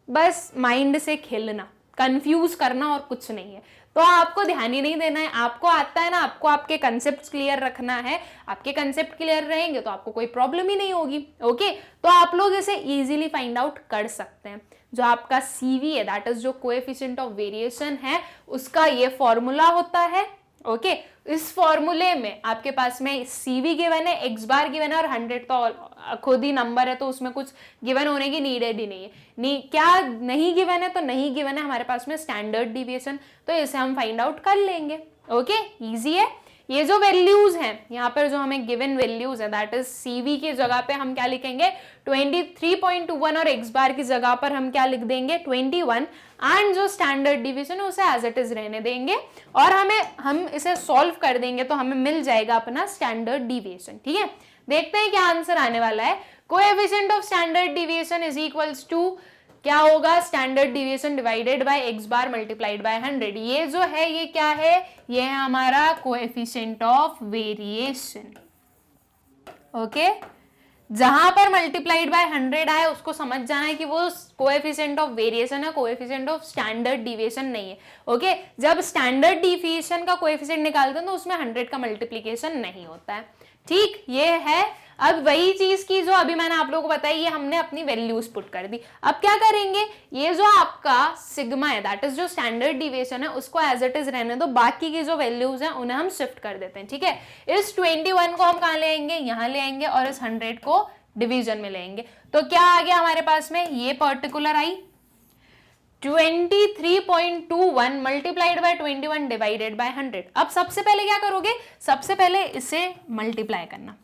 बस माइंड से खेलना, कंफ्यूज करना और कुछ नहीं है। तो आपको ध्यान ही नहीं देना है, आपको आता है ना, आपको आपके कंसेप्ट क्लियर रखना है, आपके कंसेप्ट क्लियर रहेंगे तो आपको कोई प्रॉब्लम ही नहीं होगी, ओके। तो आप लोग इसे इजीली फाइंड आउट कर सकते हैं। जो आपका CV है दैट इज जो कोएफिशिएंट ऑफ वेरिएशन है उसका ये फॉर्मूला होता है, ओके। इस फॉर्मूले में आपके पास में CV गिवन है, x बार गिवन है और 100 तो खुद ही नंबर है तो उसमें कुछ गिवन होने की नीडेड ही नहीं है। क्या नहीं गिवन है, तो नहीं गिवन है हमारे पास में स्टैंडर्ड डिविएशन, तो इसे हम फाइंड आउट कर लेंगे, ओके, इजी है। ये जो वैल्यूज हैं यहाँ पर जो हमें गिवन वैल्यूज है दैट इज CV की जगह पे हम क्या लिखेंगे 23.21 और x बार की जगह पर हम क्या लिख देंगे 21, एंड जो स्टैंडर्ड डिवीजन है उसे एज इट इज रहने देंगे और हम इसे सॉल्व कर देंगे तो हमें मिल जाएगा अपना स्टैंडर्ड डिविएशन, ठीक है। देखते हैं क्या आंसर आने वाला है। Coefficient of standard deviation is equals to क्या होगा, standard deviation divided by x bar multiplied by 100। ये जो है ये क्या है, ये है हमारा कोएफिशिएंट ऑफ वेरिएशन, ओके। जहां पर मल्टीप्लाइड बाय 100 आए उसको समझ जाना है कि वो कोएफिशिएंट ऑफ वेरिएशन है, कोएफिशिएंट ऑफ स्टैंडर्ड डिविएशन नहीं है, ओके। जब स्टैंडर्ड डिविएशन का कोएफिशिएंट निकालते हैं तो उसमें 100 का मल्टीप्लिकेशन नहीं होता है, ठीक। ये है अब वही चीज की जो अभी मैंने आप लोगों को बताई, ये हमने अपनी वैल्यूज पुट कर दी। अब क्या करेंगे, ये जो आपका सिग्मा है दैट इज जो स्टैंडर्ड डिविएशन है उसको एज इट इज रहने दो, बाकी की जो वैल्यूज हैं उन्हें हम शिफ्ट कर देते हैं, ठीक है। इस 21 को हम कहाँ ले आएंगे, यहाँ ले आएंगे, और इस 100 को डिवीजन में लेंगे, तो क्या आ गया हमारे पास में, ये particular I 23.21 multiplied by 21 divided by 100। अब सबसे पहले क्या करोगे, सबसे पहले इसे मल्टीप्लाई करना।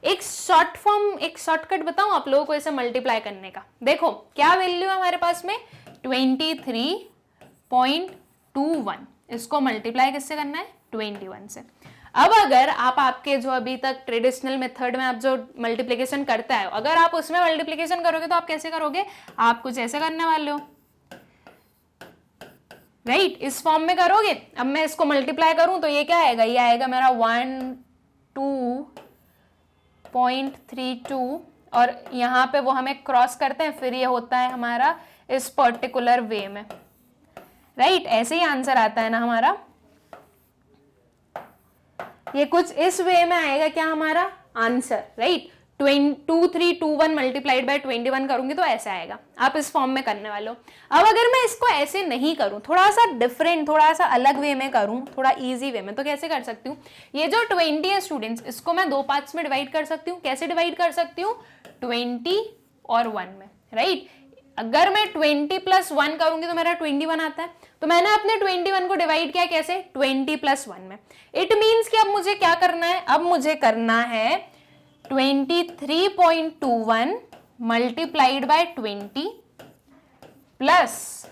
एक शॉर्ट फॉर्म, एक शॉर्टकट बताऊं आप लोगों को इसे मल्टीप्लाई करने का। देखो क्या वैल्यू है हमारे पास में 23.21, इसको मल्टीप्लाई किससे करना है 21 से। अब अगर आप आपके जो अभी तक ट्रेडिशनल मेथड में आप जो मल्टीप्लिकेशन करता है, अगर आप उसमें मल्टीप्लिकेशन करोगे तो आप कैसे करोगे, आप कुछ ऐसे करने वाले हो, राइट, इस फॉर्म में करोगे। अब मैं इसको मल्टीप्लाई करूं तो ये क्या आएगा, ये आएगा मेरा 12.32 और यहाँ पे वो हमें क्रॉस करते हैं, फिर ये होता है हमारा इस पर्टिकुलर वे में, राइट। ऐसे ही आंसर आता है ना हमारा, ये कुछ इस वे में आएगा क्या हमारा आंसर, राइट। 2321 मल्टीप्लाइड बाय 21 करूंगी तो ऐसे आएगा, आप इस फॉर्म में करने वाले हो। अब अगर मैं इसको ऐसे नहीं करूं, थोड़ा सा डिफरेंट, थोड़ा सा अलग वे में करूं, थोड़ा इजी वे में, तो कैसे कर सकती हूँ, ये जो 20 है स्टूडेंट्स, इसको मैं 2 पार्ट्स में डिवाइड कर सकती हूँ। कैसे डिवाइड कर सकती हूँ, 20 और 1 में, राइट। अगर मैं 20 + 1 करूंगी तो मेरा 21 आता है, तो मैंने अपने 21 को डिवाइड किया कैसे 20 + 1 में। इट मीन्स कि अब मुझे क्या करना है, अब मुझे करना है 23.21 multiplied by 20 plus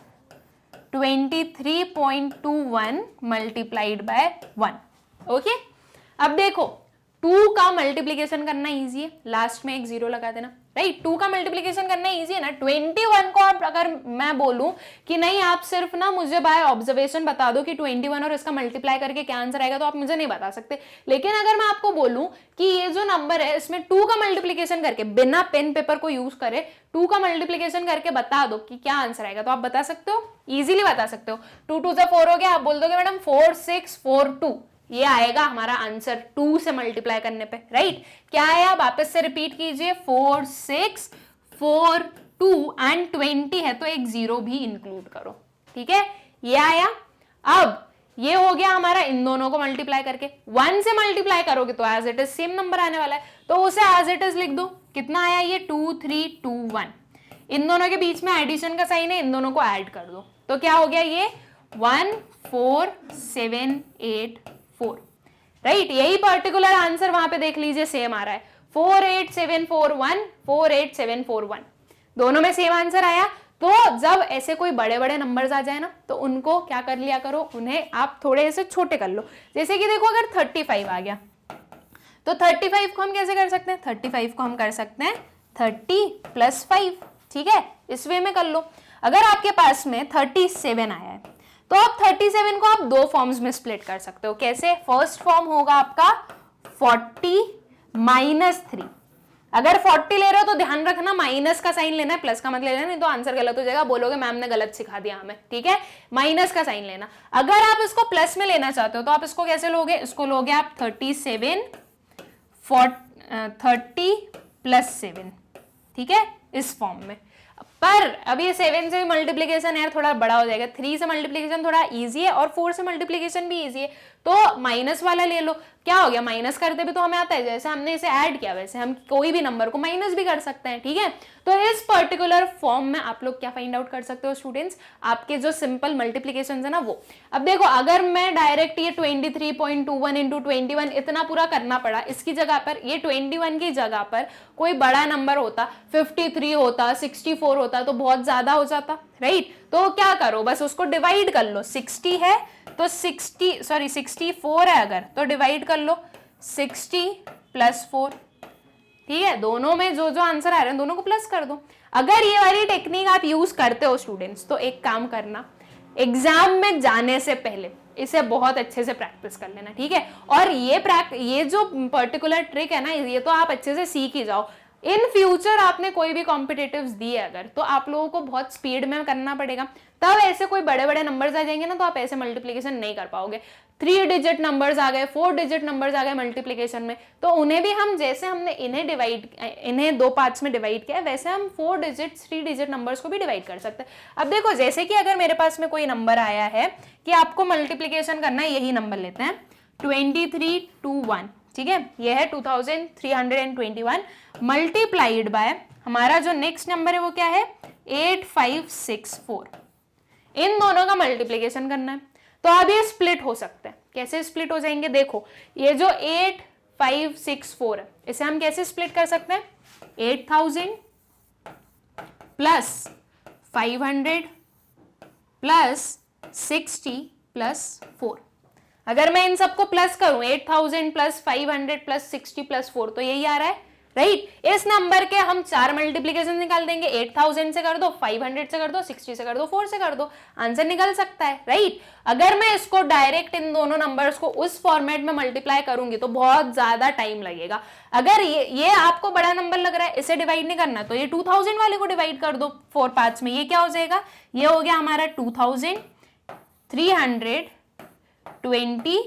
23.21 multiplied by 1, okay. अब देखो 2 का मल्टीप्लीकेशन करना इजी है, लास्ट में एक 0 लगा देना, राइट। 2 का मल्टीप्लीकेशन करना इजी है ना। 21 को आप अगर मैं बोलूं कि नहीं आप सिर्फ ना मुझे बाय ऑब्जर्वेशन बता दो कि 21 और इसका मल्टीप्लाई करके क्या आंसर आएगा, तो आप मुझे नहीं बता सकते। लेकिन अगर मैं आपको बोलूं कि ये जो नंबर है इसमें 2 का मल्टीप्लीकेशन करके बिना पेन पेपर को यूज करे 2 का मल्टीप्लीकेशन करके बता दो कि क्या आंसर आएगा, तो आप बता सकते हो, इजीली बता सकते हो। 2 2 से 4 हो गया, आप बोल दोगे मैडम 4 6 4 2, ये आएगा हमारा आंसर 2 से मल्टीप्लाई करने पे, राइट। क्या आया, वापस से रिपीट कीजिए, 4 6 4 2 एंड 20 है तो एक 0 भी इंक्लूड करो, ठीक है, ये आया। अब ये हो गया हमारा इन दोनों को मल्टीप्लाई करके, 1 से मल्टीप्लाई करोगे तो as it is same number आने वाला है, तो उसे एज इट इज लिख दो। कितना आया ये, 2 3 2 1, इन दोनों के बीच में एडिशन का साइन है, इन दोनों को ऐड कर दो, तो क्या हो गया ये 1 4 7 8 4, राइट। यही पर्टिकुलर आंसर वहां पे देख लीजिए सेम आ रहा है, 4 8 7 4 1 4 8 7 4 1, दोनों में सेम आंसर आया। तो जब ऐसे कोई बड़े बड़े नंबर्स आ जाए ना तो उनको क्या कर लिया करो, उन्हें आप थोड़े से छोटे कर लो। जैसे कि देखो अगर 35 आ गया तो 35 को हम कैसे कर सकते हैं, 35 को हम कर सकते हैं 30 + 5, ठीक है, इस वे में कर लो। अगर आपके पास में 37 आया है तो आप 37 को आप 2 फॉर्म्स में स्प्लिट कर सकते हो। कैसे, फर्स्ट फॉर्म होगा आपका 40 - 3, अगर 40 ले रहे हो तो ध्यान रखना माइनस का साइन लेना है, प्लस का मत लेना, नहीं तो आंसर गलत हो जाएगा, बोलोगे मैम ने गलत सिखा दिया हमें, ठीक है, माइनस का साइन लेना। अगर आप इसको प्लस में लेना चाहते हो तो आप इसको कैसे लोगे, इसको लोगे आप 37 30 + 7, ठीक है, इस फॉर्म में। पर अब ये 7 से मल्टीप्लीकेशन यार थोड़ा बड़ा हो जाएगा, 3 से मल्टीप्लीकेशन थोड़ा इजी है और 4 से मल्टीप्लीकेशन भी इजी है, तो माइनस वाला ले लो। क्या हो गया, माइनस करते भी तो हमें आता है, जैसे हमने इसे ऐड किया वैसे हम कोई भी नंबर को माइनस भी कर सकते हैं, ठीक है। तो इस पर्टिकुलर फॉर्म में आप लोग क्या फाइंड आउट कर सकते हो स्टूडेंट्स, आपके जो सिंपल मल्टीप्लीकेशन है ना वो। अब देखो अगर मैं डायरेक्ट ये 23.21 × 21 इतना पूरा करना पड़ा, इसकी जगह पर ये 21 की जगह पर कोई बड़ा नंबर होता, 53 होता, 64 होता, तो बहुत ज्यादा हो जाता, राइट। तो क्या करो, बस उसको डिवाइड कर लो, 60 है तो 64 है अगर, तो डिवाइड कर लो 60 + 4, ठीक है, दोनों में जो जो आंसर आ रहे हैं दोनों को प्लस कर दो। अगर ये वाली टेक्निक आप यूज करते हो स्टूडेंट्स, तो एक काम करना, एग्जाम में जाने से पहले इसे बहुत अच्छे से प्रैक्टिस कर लेना, ठीक है। और ये जो पर्टिकुलर ट्रिक है ना, ये तो आप अच्छे से सीख ही जाओ। इन फ्यूचर आपने कोई भी कॉम्पिटिटिव्स दिए अगर, तो आप लोगों को बहुत स्पीड में करना पड़ेगा, तब ऐसे कोई बड़े बड़े नंबर्स आ जाएंगे ना तो आप ऐसे मल्टीप्लीकेशन नहीं कर पाओगे। 3 डिजिट नंबर्स आ गए, 4 डिजिट नंबर्स आ गए मल्टीप्लीकेशन में, तो उन्हें भी हम जैसे हमने इन्हें 2 पार्ट्स में डिवाइड किया, वैसे हम 4 डिजिट 3 डिजिट नंबर्स को भी डिवाइड कर सकते हैं। अब देखो जैसे कि अगर मेरे पास में कोई नंबर आया है कि आपको मल्टीप्लीकेशन करना है, यही नंबर लेते हैं 2321, ठीक है, ये है 2321 मल्टीप्लाइड बाय हमारा जो नेक्स्ट नंबर है वो क्या है 8564, इन दोनों का मल्टीप्लीकेशन करना है। तो अब ये स्प्लिट हो सकते हैं, कैसे स्प्लिट हो जाएंगे, देखो ये जो 8564 है इसे हम कैसे स्प्लिट कर सकते हैं, 8000 + 500 + 60 + 4, अगर मैं इन सबको प्लस करूं 8000 + 500 + 60 + 4, तो यही आ रहा है, राइट। इस नंबर के हम 4 मल्टीप्लीकेशन निकाल देंगे, 8000 से कर दो, 500 से कर दो, 60 से कर दो, 4 से कर दो, आंसर निकल सकता है, राइट। अगर मैं इसको डायरेक्ट इन दोनों नंबर्स को उस फॉर्मेट में मल्टीप्लाई करूंगी तो बहुत ज्यादा टाइम लगेगा। अगर ये आपको बड़ा नंबर लग रहा है, इसे डिवाइड नहीं करना, तो ये 2000 वाले को डिवाइड कर दो 4 पार्ट्स में, ये क्या हो जाएगा, ये हो गया हमारा 2320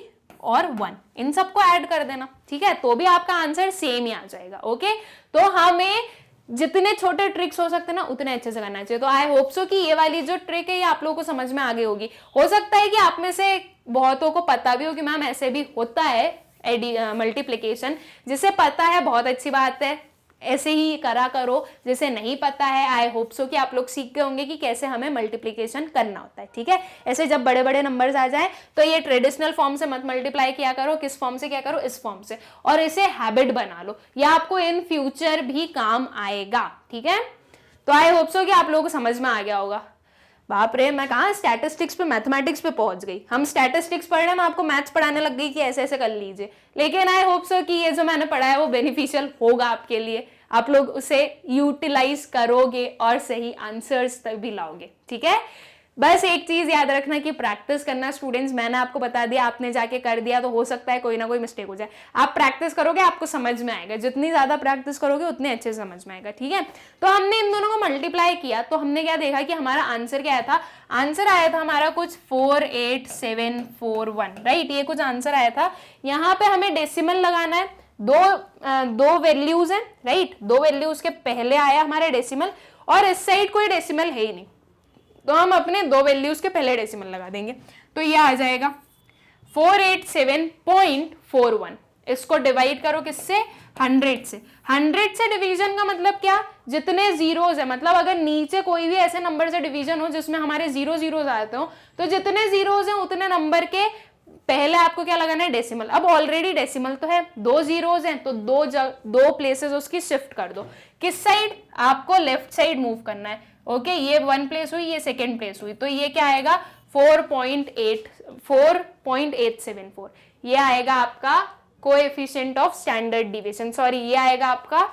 और 1, इन सबको ऐड कर देना, ठीक है, तो भी आपका आंसर सेम ही आ जाएगा, ओके। तो हमें जितने छोटे ट्रिक्स हो सकते हैं ना उतने अच्छे से करना चाहिए। तो आई होप सो कि ये वाली जो ट्रिक है ये आप लोगों को समझ में आ गई होगी। हो सकता है कि आप में से बहुतों को पता भी हो कि मैम ऐसे भी होता है मल्टीप्लीकेशन, जिसे पता है बहुत अच्छी बात है, ऐसे ही करा करो, जैसे नहीं पता है आई होप सो कि आप लोग सीख गए होंगे कि कैसे हमें मल्टीप्लीकेशन करना होता है, ठीक है। ऐसे जब बड़े बड़े नंबर्स आ जाए तो ये ट्रेडिशनल फॉर्म से मत मल्टीप्लाई किया करो, किस फॉर्म से किया करो, इस फॉर्म से, और इसे हैबिट बना लो, ये आपको इन फ्यूचर भी काम आएगा, ठीक है। तो आई होप सो कि आप लोगों को समझ में आ गया होगा। बाप रे, मैं कहाँ स्टैटिस्टिक्स पे मैथमेटिक्स पे पहुंच गई, हम स्टैटिस्टिक्स पढ़ रहे हैं, मैं आपको मैथ्स पढ़ाने लग गई कि ऐसे ऐसे कर लीजिए। लेकिन आई होप सो कि ये जो मैंने पढ़ा है वो बेनिफिशियल होगा आपके लिए, आप लोग उसे यूटिलाइज करोगे और सही आंसर्स तक भी लाओगे। ठीक है, बस एक चीज याद रखना कि प्रैक्टिस करना स्टूडेंट्स, मैंने आपको बता दिया, आपने जाके कर दिया तो हो सकता है कोई ना कोई मिस्टेक हो जाए। आप प्रैक्टिस करोगे आपको समझ में आएगा, जितनी ज्यादा प्रैक्टिस करोगे उतने अच्छे समझ में आएगा। ठीक है, तो हमने इन दोनों को मल्टीप्लाई किया तो हमने क्या देखा कि हमारा आंसर क्या आया था, आंसर आया था हमारा कुछ 48741, राइट, ये कुछ आंसर आया था। यहाँ पे हमें डेसिमल लगाना है, दो वैल्यूज हैं, राइट, दो वैल्यूज के पहले आया हमारे डेसिमल और इस साइड कोई डेसिमल है ही नहीं, तो हम अपने दो वैल्यूज के पहले डेसिमल लगा देंगे। तो ये आ जाएगा 487.41। इसको डिवाइड करो किससे, 100 से। 100 से डिवीजन का मतलब क्या, जितने जीरोज है, मतलब अगर नीचे कोई भी ऐसे नंबर से डिवीजन हो जिसमें हमारे जीरो जीरोज आते हो, तो जितने जीरोज हैं उतने नंबर के पहले आपको क्या लगाना है, डेसिमल। अब ऑलरेडी डेसिमल तो है, दो जीरोज हैं तो दो प्लेसेस उसकी शिफ्ट कर दो। किस साइड, आपको लेफ्ट साइड मूव करना है। ओके, ये 1 प्लेस हुई, ये सेकेंड प्लेस हुई, तो ये क्या आएगा 4.874, ये आएगा आपका coefficient of standard deviation, sorry ये आएगा आपका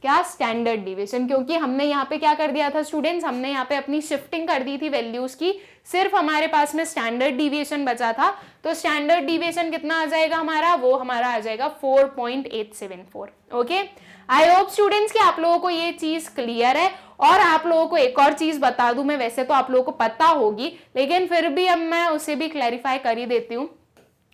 क्या, स्टैंडर्ड डिविएशन, क्योंकि हमने यहाँ पे क्या कर दिया था स्टूडेंट्स, हमने यहाँ पे अपनी शिफ्टिंग कर दी थी वैल्यूज की, सिर्फ हमारे पास में स्टैंडर्ड डिविएशन बचा था। तो स्टैंडर्ड डिविएशन कितना आ जाएगा हमारा, वो हमारा आ जाएगा 4.874। ओके, आई होप स्टूडेंट्स कि आप लोगों को ये चीज क्लियर है। और आप लोगों को एक और चीज बता दूं मैं, वैसे तो आप लोगों को पता होगी लेकिन फिर भी अब मैं उसे भी क्लैरिफाई कर ही देती हूँ।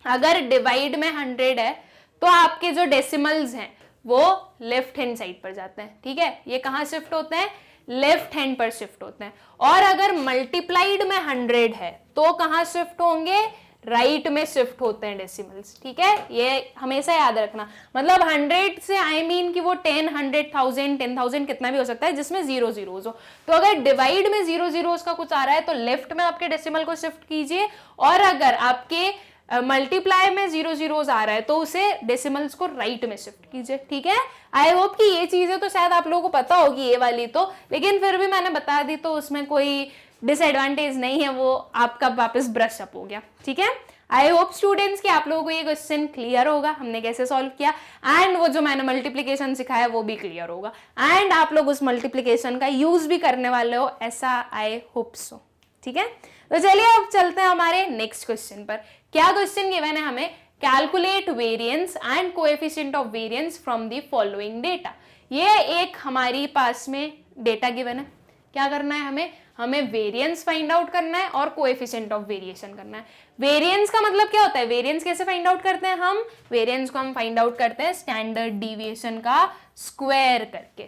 अगर डिवाइड में 100 है तो आपके जो डेसिमल्स हैं वो लेफ्ट हैंड साइड पर जाते हैं। ठीक है, ये कहाँ शिफ्ट होते हैं, लेफ्ट हैंड पर शिफ्ट होते हैं। और अगर मल्टीप्लाइड में 100 है तो कहाँ शिफ्ट होंगे, राइट में शिफ्ट होते हैं डेसिमल्स। ठीक है, ये हमेशा याद रखना, मतलब 100 से आई मीन कि वो 10, 100,000, 10,000 कितना भी हो सकता है जिसमें जीरो जीरोज हो। तो अगर डिवाइड में जीरो जीरोज का कुछ आ रहा है तो लेफ्ट में आपके डेसिमल को शिफ्ट कीजिए, और अगर आपके मल्टीप्लाई में जीरो जीरोज आ रहा है तो उसे डेसिमल्स को राइट में शिफ्ट कीजिए। ठीक है, आई होप कि ये चीजें तो शायद आप लोगों को पता होगी ये वाली तो, लेकिन फिर भी मैंने बता दी तो उसमें कोई डिसएडवांटेज नहीं है, वो आपका वापस ब्रश अप हो गया। ठीक है, आई होप स्टूडेंट्स कि आप लोगों को ये क्वेश्चन क्लियर होगा, हमने कैसे सॉल्व किया, एंड वो जो मैंने मल्टीप्लिकेशन सिखाया वो भी क्लियर होगा, एंड आप लोग उस मल्टीप्लिकेशन का यूज भी करने वाले हो, ऐसा आई होप सो। ठीक है, तो चलिए अब चलते हैं हमारे नेक्स्ट क्वेश्चन पर। क्या क्वेश्चन गिवन है हमें, calculate variance and coefficient of variance from the following data. ये एक हमारी पास में डेटा गिवन है, क्या करना है हमें वेरिएंस फाइंड आउट करना है और कोएफिशिएंट ऑफ वेरिएशन करना है। वेरिएंस का मतलब क्या होता है, वेरिएंस कैसे फाइंड आउट करते हैं हम, वेरिएंस को हम फाइंड आउट करते हैं स्टैंडर्ड डिविएशन का स्क्वायर करके,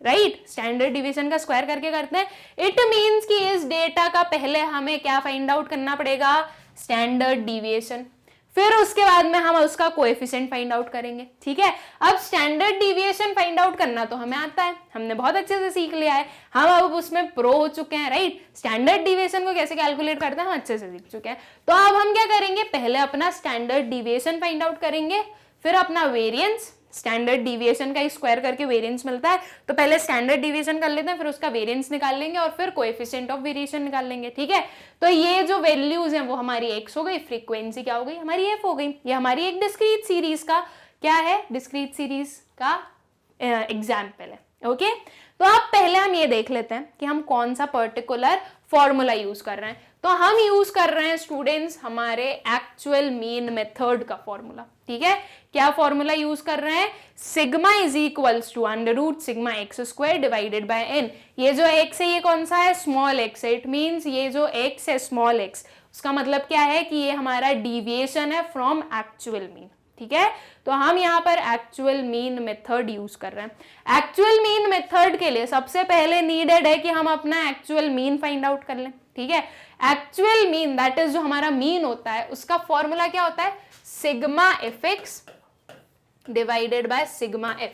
राइट, स्टैंडर्ड डिवीजन का स्क्वायर करके करते हैं। इट मींस कि इस डेटा का पहले हमें क्या फाइंड आउट करना पड़ेगा, स्टैंडर्ड डिविएशन, फिर उसके बाद में हम उसका कोएफिशिएंट फाइंड आउट करेंगे। ठीक है, अब स्टैंडर्ड डिविएशन फाइंड आउट करना तो हमें आता है, हमने बहुत अच्छे से सीख लिया है, हम अब उसमें प्रो हो चुके हैं, राइट। स्टैंडर्ड डिविएशन को कैसे कैलकुलेट करते हैं हम अच्छे से सीख चुके हैं। तो अब हम क्या करेंगे, पहले अपना स्टैंडर्ड डिविएशन फाइंड आउट करेंगे, फिर अपना वेरिएंस, स्टैंडर्ड डिविएशन का स्क्वायर करके वेरिएंस मिलता है, तो पहले स्टैंडर्ड डिविएशन कर लेते हैं, फिर उसका वेरिएंस निकाल लेंगे और फिर कोएफिशिएंट ऑफ वेरिएशन निकाल लेंगे। ठीक है, तो ये जो वैल्यूज हैं वो हमारी x हो गई, फ्रीक्वेंसी क्या हो गई हमारी f हो गई। ये हमारी एक डिस्क्रीट सीरीज का क्या है, डिस्क्रीट सीरीज का एग्जाम्पल है। ओके, तो अब पहले हम ये देख लेते हैं कि हम कौन सा पर्टिकुलर फॉर्मूला यूज कर रहे हैं। तो हम यूज कर रहे हैं स्टूडेंट्स हमारे एक्चुअल मीन मेथड का फॉर्मूला। ठीक है, क्या फॉर्मूला यूज कर रहे हैं, sigma is equals to under root sigma x square divided by n. ये जो एक्स है ये कौन सा है, स्मॉल एक्स है। इट मींस ये जो एक्स है स्मॉल एक्स, उसका मतलब क्या है कि ये हमारा डिविएशन है फ्रॉम एक्चुअल मीन। ठीक है, तो हम यहाँ पर एक्चुअल मीन मेथड यूज कर रहे हैं। एक्चुअल मीन मेथड के लिए सबसे पहले नीडेड है कि हम अपना एक्चुअल मीन फाइंड आउट कर लें। ठीक है, एक्चुअल मीन दैट इज जो हमारा मीन होता है उसका फॉर्मूला क्या होता है, sigma f x divided by sigma F.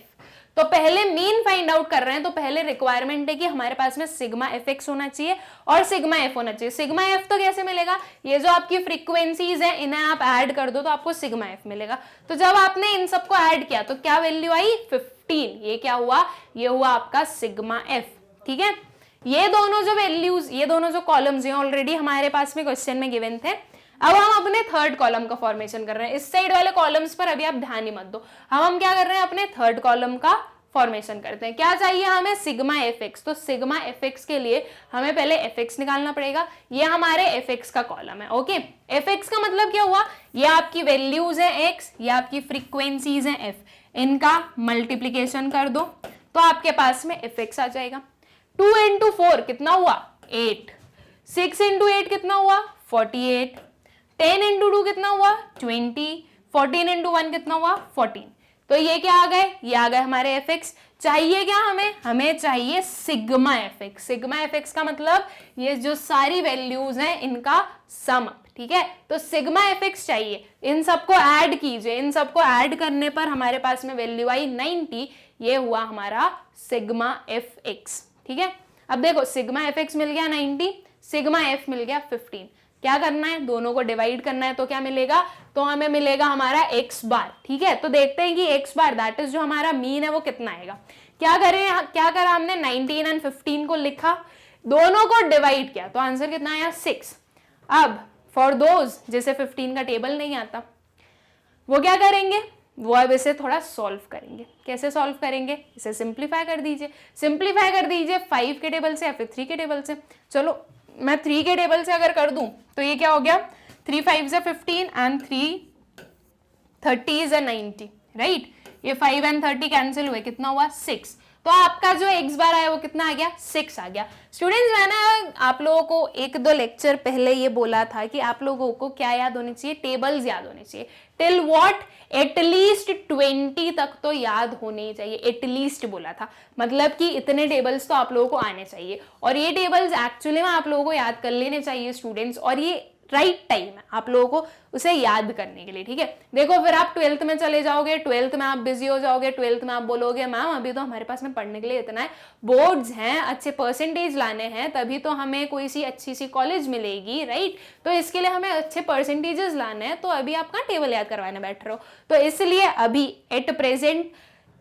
तो पहले मीन फाइंड आउट कर रहे हैं तो पहले रिक्वायरमेंट है कि हमारे पास में सिग्मा एफ एक्स होना चाहिए और सिग्मा एफ होना चाहिए। सिग्मा एफ तो कैसे मिलेगा, ये जो आपकी फ्रीक्वेंसीज है इन्हें आप ऐड कर दो तो आपको सिग्मा एफ मिलेगा। तो जब आपने इन सबको ऐड किया तो क्या वैल्यू आई 15, ये क्या हुआ, ये हुआ आपका सिग्मा एफ। ठीक है, ये दोनों जो वैल्यूज, ये दोनों जो कॉलम्स हैं ऑलरेडी हमारे पास में क्वेश्चन में गिवन थे। अब हम अपने थर्ड कॉलम का फॉर्मेशन कर रहे हैं। इस साइड वाले कॉलम्स पर अभी आप ध्यान ही मत दो, हम क्या कर रहे हैं, अपने थर्ड कॉलम का फॉर्मेशन करते हैं। क्या चाहिए हमें, सिग्मा एफ एक्स। तो सिग्मा एफ एक्स के लिए हमें पहले एफ एक्स निकालना पड़ेगा। ये हमारे एफ एक्स का कॉलम है। ओके, एफ एक्स का मतलब क्या हुआ, ये आपकी वैल्यूज है एक्स, ये आपकी फ्रीक्वेंसीज है एफ, इनका मल्टीप्लीकेशन कर दो तो आपके पास में एफ एक्स आ जाएगा। 2 इंटू 4 कितना हुआ, 8। 6 इंटू 8 कितना हुआ, 48। 10 इंटू 2 कितना हुआ, 20। 14 इंटू 1 कितना हुआ, 14। तो ये क्या आ गए, ये आ गए हमारे एफ एक्स। चाहिए क्या हमें, हमें चाहिए sigma f x. Sigma f x का मतलब ये जो सारी वैल्यूज हैं इनका सम, ठीक है। तो सिग्मा एफ एक्स चाहिए, इन सबको ऐड कीजिए, इन सबको ऐड करने पर हमारे पास में वैल्यू आई 90। ये हुआ हमारा सिग्मा एफ एक्स, ठीक है। अब देखो सिग्मा एफ एक्स मिल गया 90, सिग्मा एफ मिल गया 15। क्या करना है, दोनों को डिवाइड करना है। तो क्या मिलेगा, तो हमें मिलेगा हमारा एक्स बार, ठीक है। तो देखते हैं कि एक्स बार दैट इज जो हमारा मीन है वो कितना आएगा। क्या करें, क्या करा हमने, 19 एंड 15 को लिखा, दोनों को डिवाइड किया तो आंसर कितना आया, 6। अब फॉर दोज जैसे 15 का टेबल नहीं आता, वो क्या करेंगे, वो अब इसे थोड़ा सॉल्व करेंगे। कैसे सॉल्व करेंगे, इसे सिंप्लीफाई कर दीजिए। सिंप्लीफाई कर दीजिए 5 के टेबल से या फिर 3 के टेबल से। चलो मैं 3 के टेबल से अगर कर दूं तो ये क्या हो गया, 3 5 से 15 एंड 3 30 is 90, राइट। ये 5 एंड 30 कैंसिल हुए, कितना हुआ, 6। तो आपका जो एक्स बार आया वो कितना आ गया, 6 आ गया। स्टूडेंट्स मैंने आप लोगों को 1-2 लेक्चर पहले ये बोला था कि आप लोगों को क्या याद होने चाहिए, टेबल्स याद होने चाहिए। टिल व्हाट, एटलीस्ट 20 तक तो याद होने ही चाहिए। एटलीस्ट बोला था, मतलब कि इतने टेबल्स तो आप लोगों को आने चाहिए, और ये टेबल्स एक्चुअली में आप लोगों को याद कर लेने चाहिए स्टूडेंट्स, और ये राइट टाइम है आप लोगों को उसे याद करने के लिए, ठीक है। देखो फिर आप 12th में चले जाओगे, 12th में आप बिजी हो जाओगे, 12th में आप बोलोगे मैम अभी तो हमारे पास में पढ़ने के लिए इतना है, बोर्ड्स हैं, अच्छे परसेंटेज लाने हैं, तभी तो हमें कोई सी अच्छी सी कॉलेज मिलेगी, राइट। तो इसके लिए हमें अच्छे परसेंटेजेस लाने हैं, तो अभी आप कहाँ टेबल याद करवाने बैठ रहे हो। तो इसलिए अभी एट प्रेजेंट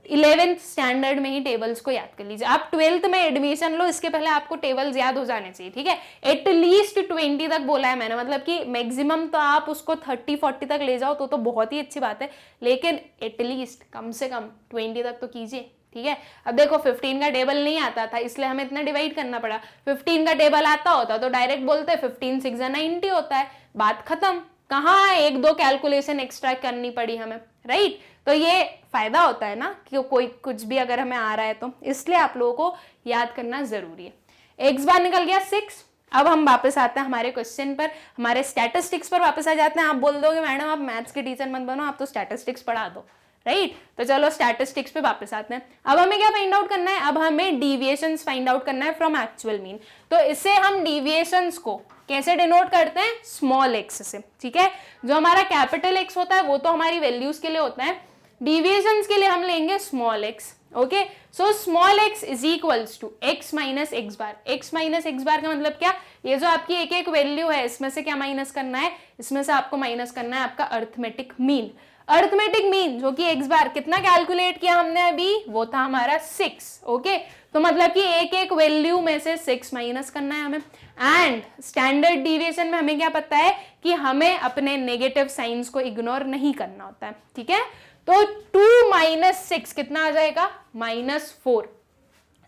11th स्टैंडर्ड में ही टेबल्स को याद कर लीजिए। आप 12th में एडमिशन लो, इसके पहले आपको टेबल्स याद हो जाने चाहिए, ठीक है। एटलीस्ट 20 तक बोला है मैंने, मतलब कि मैक्सिमम तो आप उसको 30-40 तक ले जाओ तो बहुत ही अच्छी बात है, लेकिन एटलीस्ट कम से कम 20 तक तो कीजिए, ठीक है। अब देखो 15 का टेबल नहीं आता था इसलिए हमें इतना डिवाइड करना पड़ा। 15 का टेबल आता होता तो डायरेक्ट बोलते 15 6 90 होता है, बात खत्म। कहाँ 1-2 कैलकुलेशन एक्स्ट्रा करनी पड़ी हमें, राइट। तो ये फायदा होता है ना कि कोई कुछ भी अगर हमें आ रहा है तो, इसलिए आप लोगों को याद करना जरूरी है। एक्स बार निकल गया 6। अब हम वापस आते हैं हमारे क्वेश्चन पर, हमारे स्टैटिस्टिक्स पर वापस आ जाते हैं। आप बोल दोगे मैडम आप मैथ्स के टीचर मत बनो, आप तो स्टैटिस्टिक्स पढ़ा दो, राइट। तो चलो स्टैटिस्टिक्स पे वापस आते हैं। अब हमें क्या फाइंड आउट करना है, अब हमें डिविएशंस फाइंड आउट करना है फ्रॉम एक्चुअल मीन। तो इससे हम डिविएशंस को कैसे डिनोट करते हैं, स्मॉल एक्स से, ठीक है। जो हमारा कैपिटल एक्स होता है वो तो हमारी वैल्यूज के लिए होता है, डिविएशंस के लिए हम लेंगे small x. Okay, so small x is equals to x minus x bar. X minus x bar का मतलब क्या, ये जो आपकी एक एक वैल्यू है इसमें से क्या माइनस करना है, इसमें से आपको माइनस करना है आपका अर्थमेटिक मीन। अर्थमेटिक मीन जो कि एक्स बार कितना कैलकुलेट किया हमने अभी, वो था हमारा 6। ओके, तो मतलब कि एक एक वैल्यू में से 6 माइनस करना है हमें। एंड स्टैंडर्ड डिविएशन में हमें क्या पता है कि हमें अपने नेगेटिव साइंस को इग्नोर नहीं करना होता है, ठीक है। तो 2 माइनस 6 कितना आ जाएगा, -4।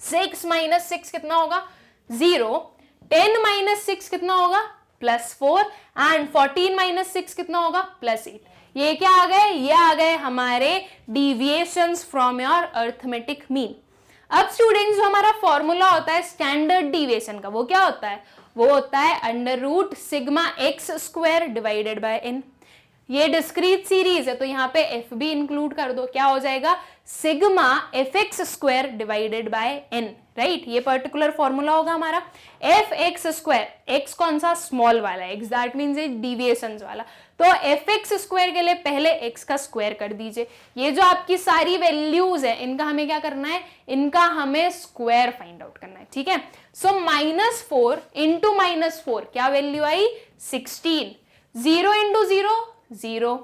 6 माइनस 6 कितना होगा, 0। 10 माइनस 6 कितना होगा, +4। एंड 14 माइनस 6 कितना होगा, +8। ये क्या आ गए, ये आ गए हमारे deviations from your arithmetic mean. अब स्टूडेंट्स जो हमारा फॉर्मूला होता है स्टैंडर्ड डिविएशन का, वो क्या होता है, वो होता है √σx² डिवाइडेड बाय n। ये डिस्क्रीट सीरीज है तो यहाँ पे एफ भी इंक्लूड कर दो, क्या हो जाएगा, sigma fx² divided by n, right. ये पर्टिकुलर फॉर्मूला होगा हमारा fx²। x कौन सा, स्मॉल वाला x, दैट मीन्स डिविएशंस वाला। तो fx² के लिए पहले x का स्क्वायर कर दीजिए। ये जो आपकी सारी वैल्यूज है इनका हमें क्या करना है, इनका हमें स्क्वायर फाइंड आउट करना है, ठीक है। सो -4 इंटू -4 क्या वैल्यू आई, 16। 0 इंटू 0 0,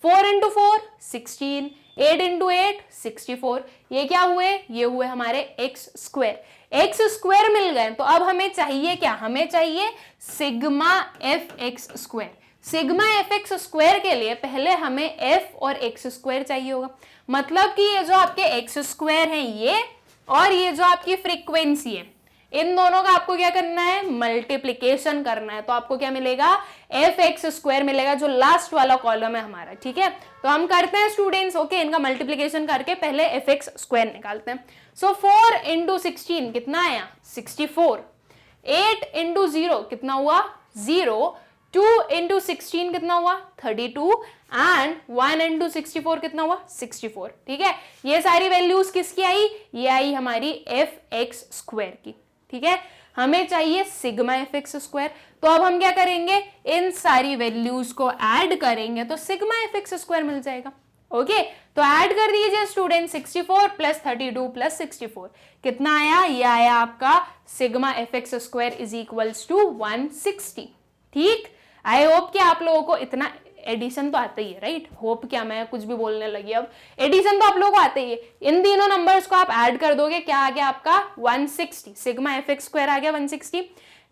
4 इंटू 4 16, 8 इंटू 8 64। ये क्या हुए, ये हुए हमारे x²। x² मिल गए, तो अब हमें चाहिए क्या, हमें चाहिए sigma fx²। Sigma f x square के लिए पहले हमें एफ और एक्स स्क्वायर चाहिए होगा, मतलब कि ये जो आपके एक्स स्क्वायर है ये और ये जो आपकी फ्रीक्वेंसी है, इन दोनों का आपको क्या करना है, मल्टीप्लीकेशन करना है। तो आपको क्या मिलेगा, एफ एक्स स्क्वायर मिलेगा, जो लास्ट वाला कॉलम है हमारा, ठीक है। तो हम करते हैं स्टूडेंट्स, ओके, इनका मल्टीप्लीकेशन करके पहले एफ एक्स स्क्वायर निकालते हैं। सो 4 इंटू 16 कितना आया, 64। 8 इंटू 0 कितना हुआ, 0। 2 इंटू 16 कितना हुआ, 32 एंड 1 इंटू 64 कितना हुआ, 64, ठीक है। ये सारी वैल्यूज किसकी आई, ये आई हमारी एफ एक्स स्क्वायर की, ठीक है। हमें चाहिए सिग्मा एफ एक्स स्क्वायर, तो अब हम क्या करेंगे, इन सारी वैल्यूज को ऐड करेंगे तो सिग्मा एफ एक्स स्क्वायर मिल जाएगा, ओके। तो ऐड कर दीजिए स्टूडेंट, 64 प्लस 32 प्लस 64 कितना आया, ये आया आपका sigma f x square is equals to 160, ठीक। आई होप कि आप लोगों को इतना एडिशन तो आता ही है, राइट। होप क्या, मैं कुछ भी बोलने लगी, अब एडिशन तो आप लोगों को आता ही है। इन तीनों नंबर्स को आप ऐड कर दोगे, क्या आ गया आपका 160, सिग्मा एफ एक्स स्क्वायर आ गया 160।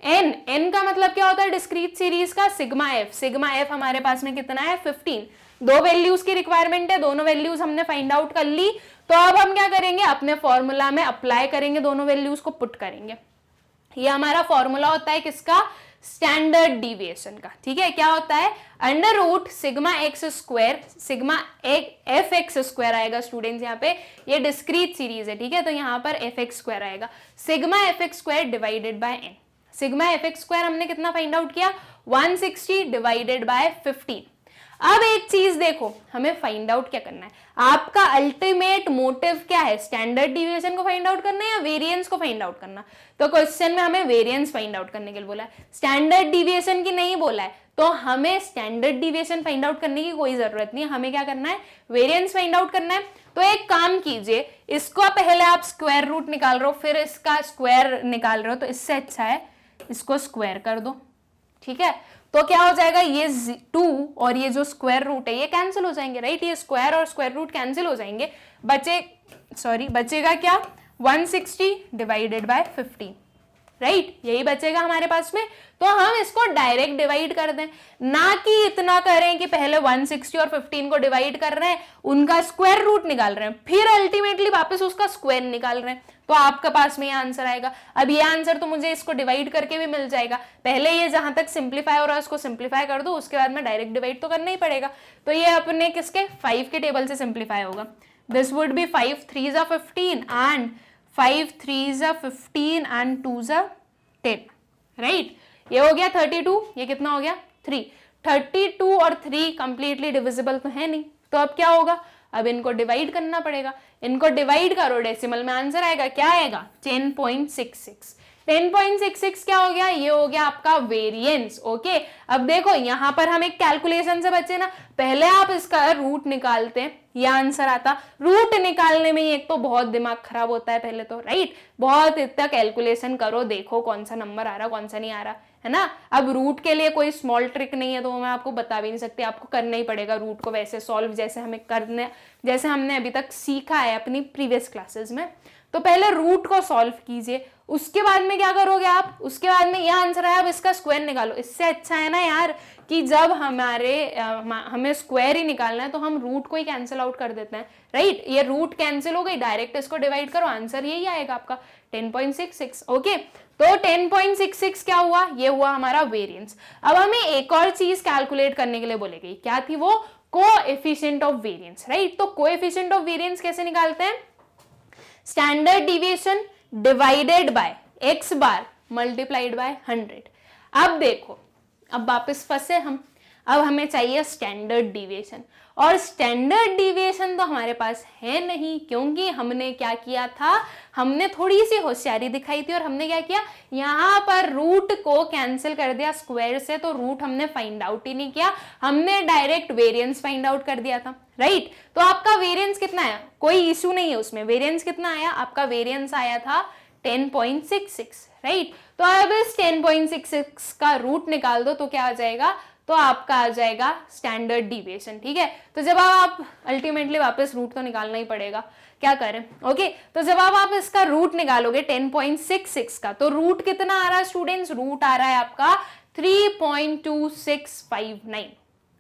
एन का मतलब क्या होता है डिस्क्रीट सीरीज का, सिग्मा एफ हमारे पास में कितना है 15। दो वैल्यूज की रिक्वायरमेंट है, दोनों वैल्यूज हमने फाइंड आउट कर ली। तो अब हम क्या करेंगे, अपने फॉर्मूला में अप्लाई करेंगे, दोनों वैल्यूज को पुट करेंगे। ये हमारा फॉर्मूला होता है किसका, स्टैंडर्ड डिविएशन का, ठीक है। क्या होता है, under root sigma x square, sigma f x square आएगा स्टूडेंट्स, यहाँ पे ये डिस्क्रीट सीरीज है, ठीक है। तो यहाँ पर एफ एक्स स्क्वायर आएगा, sigma f x square divided by n. Sigma f x square हमने कितना फाइंड आउट किया, 160 डिवाइडेड बाय 15। अब एक चीज देखो, हमें फाइंड आउट क्या करना है, आपका अल्टीमेट मोटिव क्या है, स्टैंडर्ड डिविएशन को फाइंड आउट करना है या वेरिएंस को फाइंड आउट करना। तो क्वेश्चन में हमें वेरिएंस फाइंड आउट करने के लिए बोला है, स्टैंडर्ड डिविएशन की नहीं बोला है। तो हमें स्टैंडर्ड डिविएशन फाइंड आउट करने की कोई जरूरत नहीं है, हमें क्या करना है, वेरिएंस फाइंड आउट करना है। तो एक काम कीजिए, इसको पहले आप स्क्वायर रूट निकाल रहे हो, फिर इसका स्क्वायर निकाल रहे हो, तो इससे अच्छा है इसको स्क्वायर कर दो, ठीक है। तो क्या हो जाएगा, ये 2 और ये जो स्क्वायर रूट है ये कैंसिल हो जाएंगे, राइट। ये स्क्वायर और स्क्वायर रूट कैंसिल हो जाएंगे, बचेगा क्या, 160 डिवाइडेड बाय 15, राइट। यही बचेगा हमारे पास में। तो हम इसको डायरेक्ट डिवाइड कर दें, ना कि इतना करें कि पहले 160 और 15 को डिवाइड कर रहे हैं, उनका स्क्वायर रूट निकाल रहे हैं, फिर अल्टीमेटली वापस उसका स्क्वायर निकाल रहे हैं। तो आपके पास में ये आंसर आएगा। अब ये आंसर तो मुझे इसको डिवाइड करके भी मिल जाएगा, पहले ये जहां तक सिंप्लीफाई हो रहा है उसको सिंप्लीफाई कर दो, उसके बाद में डायरेक्ट डिवाइड तो करना ही पड़ेगा। तो ये अपने किसके 5 के टेबल से सिंप्लीफाई होगा। This would be 5 3s are 15 and 5 3s are 15 and 2s are 10, right. ये हो गया 32, ये कितना हो गया 3। 32 और 3 कंप्लीटली डिविजिबल तो है नहीं, तो अब क्या होगा, अब इनको डिवाइड करना पड़ेगा। इनको डिवाइड करो, डेसिमल में आंसर आएगा, क्या आएगा 10.66। 10.66 क्या हो गया, ये हो गया आपका वेरिएंस, ओके। अब देखो यहाँ पर हम एक कैलकुलेशन से बचे ना, पहले आप इसका रूट निकालते हैं, ये आंसर आता। रूट निकालने में एक तो बहुत दिमाग खराब होता है पहले तो, राइट। बहुत इतना कैलकुलेशन करो, देखो कौन सा नंबर आ रहा कौन सा नहीं आ रहा, है ना। अब रूट के लिए कोई स्मॉल ट्रिक नहीं है, तो मैं आपको बता भी नहीं सकती, आपको करना ही पड़ेगा रूट को वैसे सॉल्व जैसे हमने अभी तक सीखा है अपनी प्रीवियस क्लासेस में। तो पहले रूट को सॉल्व कीजिए, उसके बाद में क्या करोगे आप, उसके बाद में ये आंसर आया, अब इसका स्क्वायर निकालो। इससे अच्छा है ना यार कि जब हमें स्क्वायर ही निकालना है तो हम रूट को ही कैंसिल आउट कर देते हैं, राइट। ये रूट कैंसिल हो गई, डायरेक्ट इसको डिवाइड करो, आंसर यही आएगा आपका 10.66, ओके। तो 10.66 क्या हुआ, ये हुआ हमारा वेरिएंस। अब हमें एक और चीज कैलकुलेट करने के लिए बोली गई, क्या थी वो, कोएफिशिएंट ऑफ वेरिएंस, राइट। तो कोएफिशिएंट ऑफ वेरिएंस कैसे निकालते हैं, standard deviation divided by x bar multiplied by 100। अब देखो, अब वापस फंसे हम, अब हमें चाहिए स्टैंडर्ड डिविएशन, और स्टैंडर्ड डिविएशन तो हमारे पास है नहीं, क्योंकि हमने क्या किया था, हमने थोड़ी सी होशियारी दिखाई थी और हमने क्या किया, यहाँ पर रूट को कैंसिल कर दिया स्क्वायर से, तो रूट हमने फाइंड आउट ही नहीं किया, हमने डायरेक्ट वेरिएंस फाइंड आउट कर दिया था, राइट। तो आपका वेरिएंस कितना आया, कोई इशू नहीं है उसमें, वेरिएंस कितना आया, आपका वेरिएंस आया था 10.66, राइट। तो अब इस 10.66 का रूट निकाल दो, तो क्या आ जाएगा, तो आपका आ जाएगा स्टैंडर्ड डिविएशन, ठीक है। तो जब आप अल्टीमेटली वापस रूट तो निकालना ही पड़ेगा, क्या करें, ओके। तो जब आप इसका रूट निकालोगे 10.66 का, तो रूट कितना आ रहा है स्टूडेंट्स, रूट आ रहा है आपका 3.2659।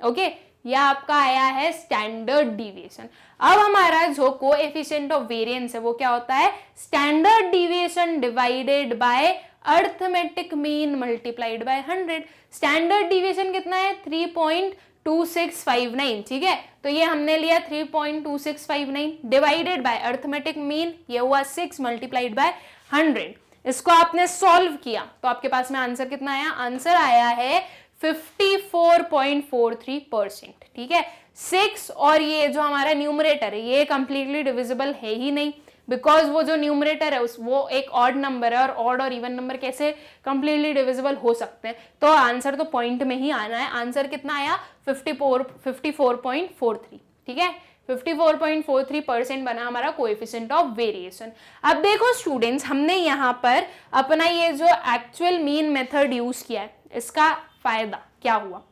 ओके, यह आपका आया है स्टैंडर्ड डिविएशन। अब हमारा जो कोएफिशिएंट ऑफ वेरिएंस है वो क्या होता है, standard deviation divided bye arithmetic mean multiplied by 100। Standard deviation कितना है, 3.2659, ठीक है। तो ये हमने लिया 3.2659 डिवाइडेड बाय अर्थमेटिक मीन, ये हुआ 6 मल्टीप्लाइड बाय 100। इसको आपने सॉल्व किया तो आपके पास में आंसर कितना आया, आंसर आया है 54.43%, ठीक है। 6 और ये जो हमारा न्यूमरेटर है ये कंप्लीटली डिविजिबल है ही नहीं, बिकॉज वो जो न्यूमरेटर है वो एक ऑड नंबर है, और ऑड और इवन नंबर कैसे कंप्लीटली डिविजिबल हो सकते हैं। तो आंसर तो पॉइंट में ही आना है। आंसर कितना आया, 54.43, ठीक है। 54.43% बना हमारा कोएफिशिएंट ऑफ वेरिएशन। अब देखो स्टूडेंट्स, हमने यहाँ पर अपना ये जो एक्चुअल मीन मेथड यूज किया है, इसका फायदा क्या हुआ,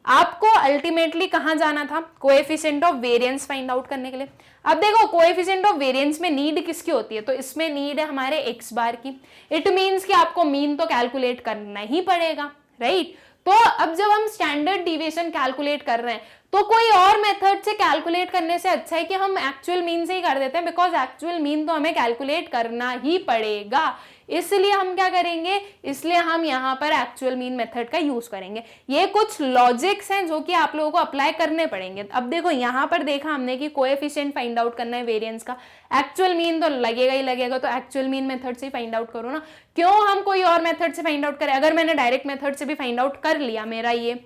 आपको अल्टीमेटली कहां जाना था, coefficient of variance find out करने के लिए। अब देखो कोएफिशिएंट ऑफ वेरिएंस में नीड किसकी होती है, तो इसमें नीड है हमारे एक्स बार की। इट मींस कि आपको मीन तो कैलकुलेट करना ही पड़ेगा, राइट। तो अब जब हम स्टैंडर्ड डिविएशन कैलकुलेट कर रहे हैं तो कोई और मेथड से कैलकुलेट करने से अच्छा है कि हम एक्चुअल मीन से ही कर देते हैं, बिकॉज एक्चुअल मीन तो हमें कैलकुलेट करना ही पड़ेगा। इसलिए हम क्या करेंगे, इसलिए हम यहाँ पर एक्चुअल मीन मेथड का यूज करेंगे। ये कुछ लॉजिक्स हैं जो कि आप लोगों को अप्लाई करने पड़ेंगे। अब देखो यहाँ पर देखा हमने कि कोएफिशिएंट फाइंड आउट करना है वेरिएंस का, एक्चुअल मीन तो लगेगा ही लगेगा, तो एक्चुअल मीन मेथड से फाइंड आउट करो ना, क्यों हम कोई और मेथड से फाइंड आउट करें। अगर मैंने डायरेक्ट मेथड से भी फाइंड आउट कर लिया, मेरा ये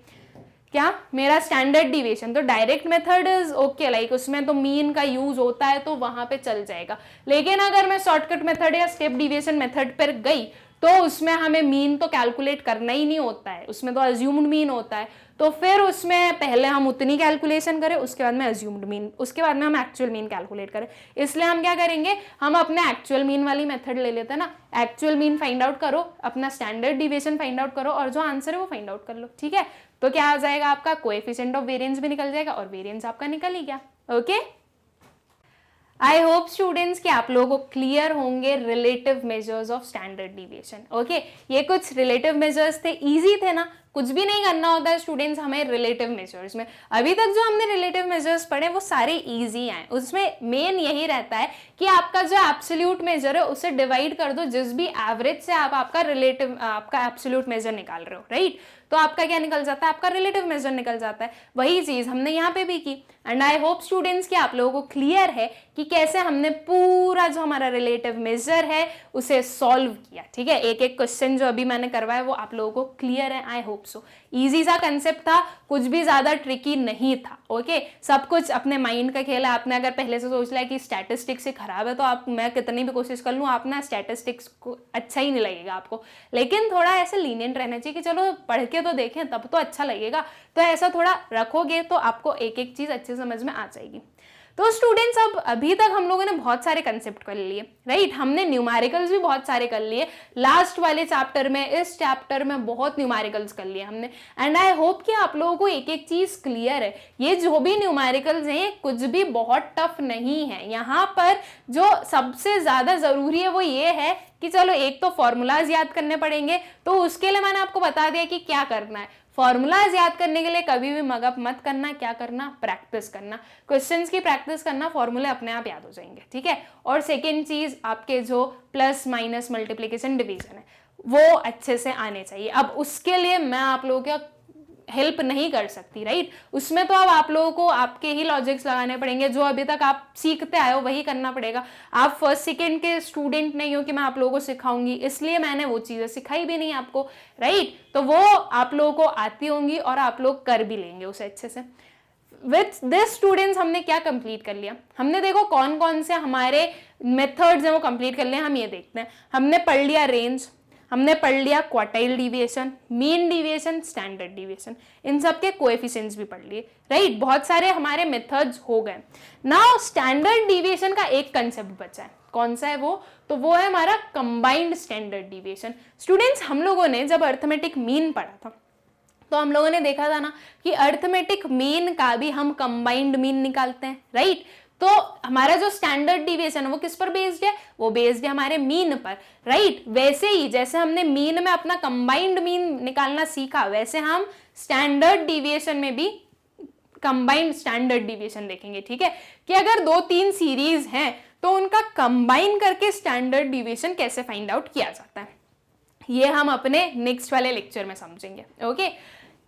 क्या, मेरा स्टैंडर्ड डिविएशन, तो direct method is okay, like उसमें तो मीन का यूज होता है तो वहां पे चल जाएगा। लेकिन अगर मैं शॉर्टकट मेथड या स्टेप डिविएशन मेथड पर गई तो उसमें हमें मीन तो कैलकुलेट करना ही नहीं होता है, उसमें तो अज्यूम्ड मीन होता है। तो फिर उसमें पहले हम उतनी कैलकुलेशन करें, उसके बाद में अज्यूम्ड मीन, उसके बाद में हम एक्चुअल मीन कैलकुलेट करें। इसलिए हम क्या करेंगे, हम अपने एक्चुअल मीन वाली मेथड ले लेते हैं ना, एक्चुअल मीन फाइंड आउट करो, अपना स्टैंडर्ड डिविएशन फाइंड आउट करो, और जो आंसर है वो फाइंड आउट कर लो, ठीक है। तो क्या आ जाएगा, आपका कोएफिशिएंट ऑफ वेरिएंस भी निकल जाएगा और वेरिएंस आपका निकल ही गया। ओके, आई होप स्टूडेंट्स कि आप लोगों को क्लियर होंगे relative measures of standard deviation. Okay, ये कुछ रिलेटिव मेजर्स थे, इजी थे ना, कुछ भी नहीं करना होता है स्टूडेंट्स हमें रिलेटिव मेजर्स में। अभी तक जो हमने रिलेटिव मेजर्स पढ़े वो सारे इजी हैं, उसमें मेन यही रहता है कि आपका जो एब्सोल्यूट मेजर है उसे डिवाइड कर दो जिस भी एवरेज से आप आपका रिलेटिव आपका एब्सोल्यूट मेजर निकाल रहे हो, राइट। तो आपका क्या निकल जाता है, आपका रिलेटिव मेजर निकल जाता है। वही चीज हमने यहाँ पे भी की, एंड आई होप स्टूडेंट्स कि आप लोगों को क्लियर है कि कैसे हमने पूरा जो हमारा रिलेटिव मेजर है उसे सॉल्व किया, ठीक है। एक एक क्वेश्चन जो अभी मैंने करवाया वो आप लोगों को क्लियर है, आई होप सो। इजी सा कंसेप्ट था, कुछ भी ज्यादा ट्रिकी नहीं था। ओके, सब कुछ अपने माइंड का खेल है। आपने अगर पहले से सोच लिया कि स्टैटिस्टिक्स से खराब है तो आप, मैं कितनी भी कोशिश कर लूँ, आप ना स्टैटिस्टिक्स को अच्छा ही नहीं लगेगा आपको। लेकिन थोड़ा ऐसे लीनियंट रहना चाहिए कि चलो पढ़ के तो देखें तब तो अच्छा लगेगा। तो ऐसा थोड़ा रखोगे तो आपको एक एक चीज अच्छे समझ में आ जाएगी। तो स्टूडेंट्स, अब अभी तक हम लोगों ने बहुत सारे कंसेप्ट कर लिए, राइट। हमने न्यूमेरिकल्स भी बहुत सारे कर लिए लास्ट वाले चैप्टर में, इस चैप्टर में बहुत न्यूमेरिकल्स कर लिए हमने। एंड आई होप कि आप लोगों को एक एक चीज क्लियर है। ये जो भी न्यूमेरिकल्स हैं कुछ भी बहुत टफ नहीं है। यहाँ पर जो सबसे ज्यादा जरूरी है वो ये है कि चलो एक तो फॉर्मूलाज याद करने पड़ेंगे, तो उसके लिए मैंने आपको बता दिया कि क्या करना है। फॉर्मूलाज याद करने के लिए कभी भी मगअप मत करना, क्या करना, प्रैक्टिस करना, क्वेश्चंस की प्रैक्टिस करना, फॉर्मूले अपने आप याद हो जाएंगे, ठीक है। और सेकेंड चीज, आपके जो प्लस माइनस मल्टीप्लिकेशन डिवीजन है वो अच्छे से आने चाहिए। अब उसके लिए मैं आप लोगों का हेल्प नहीं कर सकती, राइट। उसमें तो अब आप लोगों को आपके ही लॉजिक्स लगाने पड़ेंगे, जो अभी तक आप सीखते आए हो वही करना पड़ेगा। आप फर्स्ट सेकेंड के स्टूडेंट नहीं हो कि मैं आप लोगों को सिखाऊंगी, इसलिए मैंने वो चीजें सिखाई भी नहीं आपको, राइट। तो वो आप लोगों को आती होंगी और आप लोग कर भी लेंगे उसे अच्छे से। विथ दिस स्टूडेंट्स, हमने क्या कंप्लीट कर लिया, हमने देखो कौन कौन से हमारे मेथड्स हैं वो कंप्लीट कर लिए। हम ये देखते हैं, हमने पढ़ लिया रेंज, हमने पढ़ लिया quartile deviation, mean deviation, standard deviation, इन सब के कोएफिशिएंट्स भी पढ़ लिए, राइट। बहुत सारे हमारे मेथड्स हो गए। नाउ स्टैंडर्ड डिविएशन का एक कंसेप्ट बचा है, कौन सा है वो, तो वो है हमारा कंबाइंड स्टैंडर्ड डिविएशन। स्टूडेंट्स, हम लोगों ने जब अर्थमेटिक मीन पढ़ा था तो हम लोगों ने देखा था ना कि अर्थमेटिक मीन का भी हम कंबाइंड मीन निकालते हैं, राइट। तो हमारा जो स्टैंडर्ड डिविएशन है वो किस पर बेस्ड है, वो बेस्ड है हमारे मीन पर, राइट। वैसे ही जैसे हमने मीन में अपना कंबाइंड मीन निकालना सीखा, वैसे हम स्टैंडर्ड डिविएशन में भी कंबाइंड स्टैंडर्ड डिविएशन देखेंगे, ठीक है, कि अगर 2-3 सीरीज हैं तो उनका कंबाइन करके स्टैंडर्ड डिविएशन कैसे फाइंड आउट किया जाता है, ये हम अपने नेक्स्ट वाले लेक्चर में समझेंगे। ओके,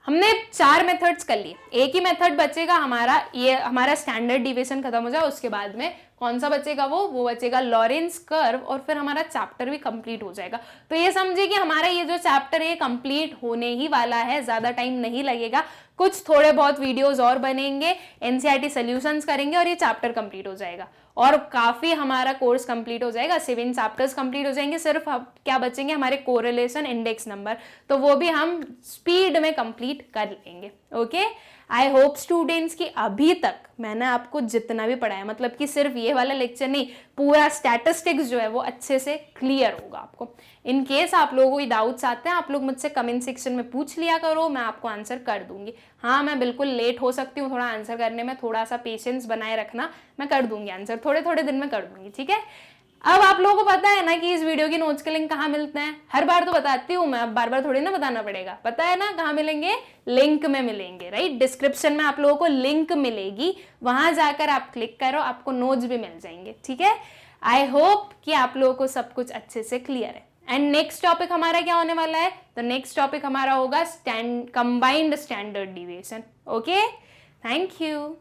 हमने 4 मेथड्स कर लिए, एक ही मेथड बचेगा हमारा, ये हमारा स्टैंडर्ड डिविएशन खत्म हो जाए उसके बाद में कौन सा बचेगा, वो बचेगा लॉरेंस कर्व, और फिर हमारा चैप्टर भी कंप्लीट हो जाएगा। तो ये समझिए कि हमारा ये जो चैप्टर है कंप्लीट होने ही वाला है, ज्यादा टाइम नहीं लगेगा, कुछ थोड़े बहुत वीडियोस और बनेंगे, एनसीईआरटी सॉल्यूशंस करेंगे और ये चैप्टर कंप्लीट हो जाएगा, और काफी हमारा कोर्स कंप्लीट हो जाएगा, 7 चैप्टर्स कंप्लीट हो जाएंगे। सिर्फ क्या बचेंगे हमारे कोरिलेशन इंडेक्स नंबर, तो वो भी हम स्पीड में कंप्लीट कर लेंगे। ओके, आई होप स्टूडेंट्स कि अभी तक मैंने आपको जितना भी पढ़ाया, मतलब कि सिर्फ ये वाला लेक्चर नहीं, पूरा स्टैटिस्टिक्स जो है वो अच्छे से क्लियर होगा आपको। इन केस आप लोगों को डाउट्स आते हैं, आप लोग मुझसे कमेंट सेक्शन में पूछ लिया करो, मैं आपको आंसर कर दूंगी। हाँ, मैं बिल्कुल लेट हो सकती हूँ थोड़ा आंसर करने में, थोड़ा सा पेशेंस बनाए रखना, मैं कर दूंगी आंसर, थोड़े थोड़े दिन में कर दूंगी, ठीक है। अब आप लोगों को पता है ना कि इस वीडियो की नोट्स के लिंक कहाँ मिलते हैं, हर बार तो बताती हूँ मैं, अब बार बार थोड़ी ना बताना पड़ेगा, पता है ना कहाँ मिलेंगे, लिंक में मिलेंगे, राइट। डिस्क्रिप्शन में आप लोगों को लिंक मिलेगी, वहां जाकर आप क्लिक करो, आपको नोट्स भी मिल जाएंगे, ठीक है। आई होप कि आप लोगों को सब कुछ अच्छे से क्लियर है। एंड नेक्स्ट टॉपिक हमारा क्या होने वाला है, तो नेक्स्ट टॉपिक हमारा होगा combined standard deviation. Okay, thank you.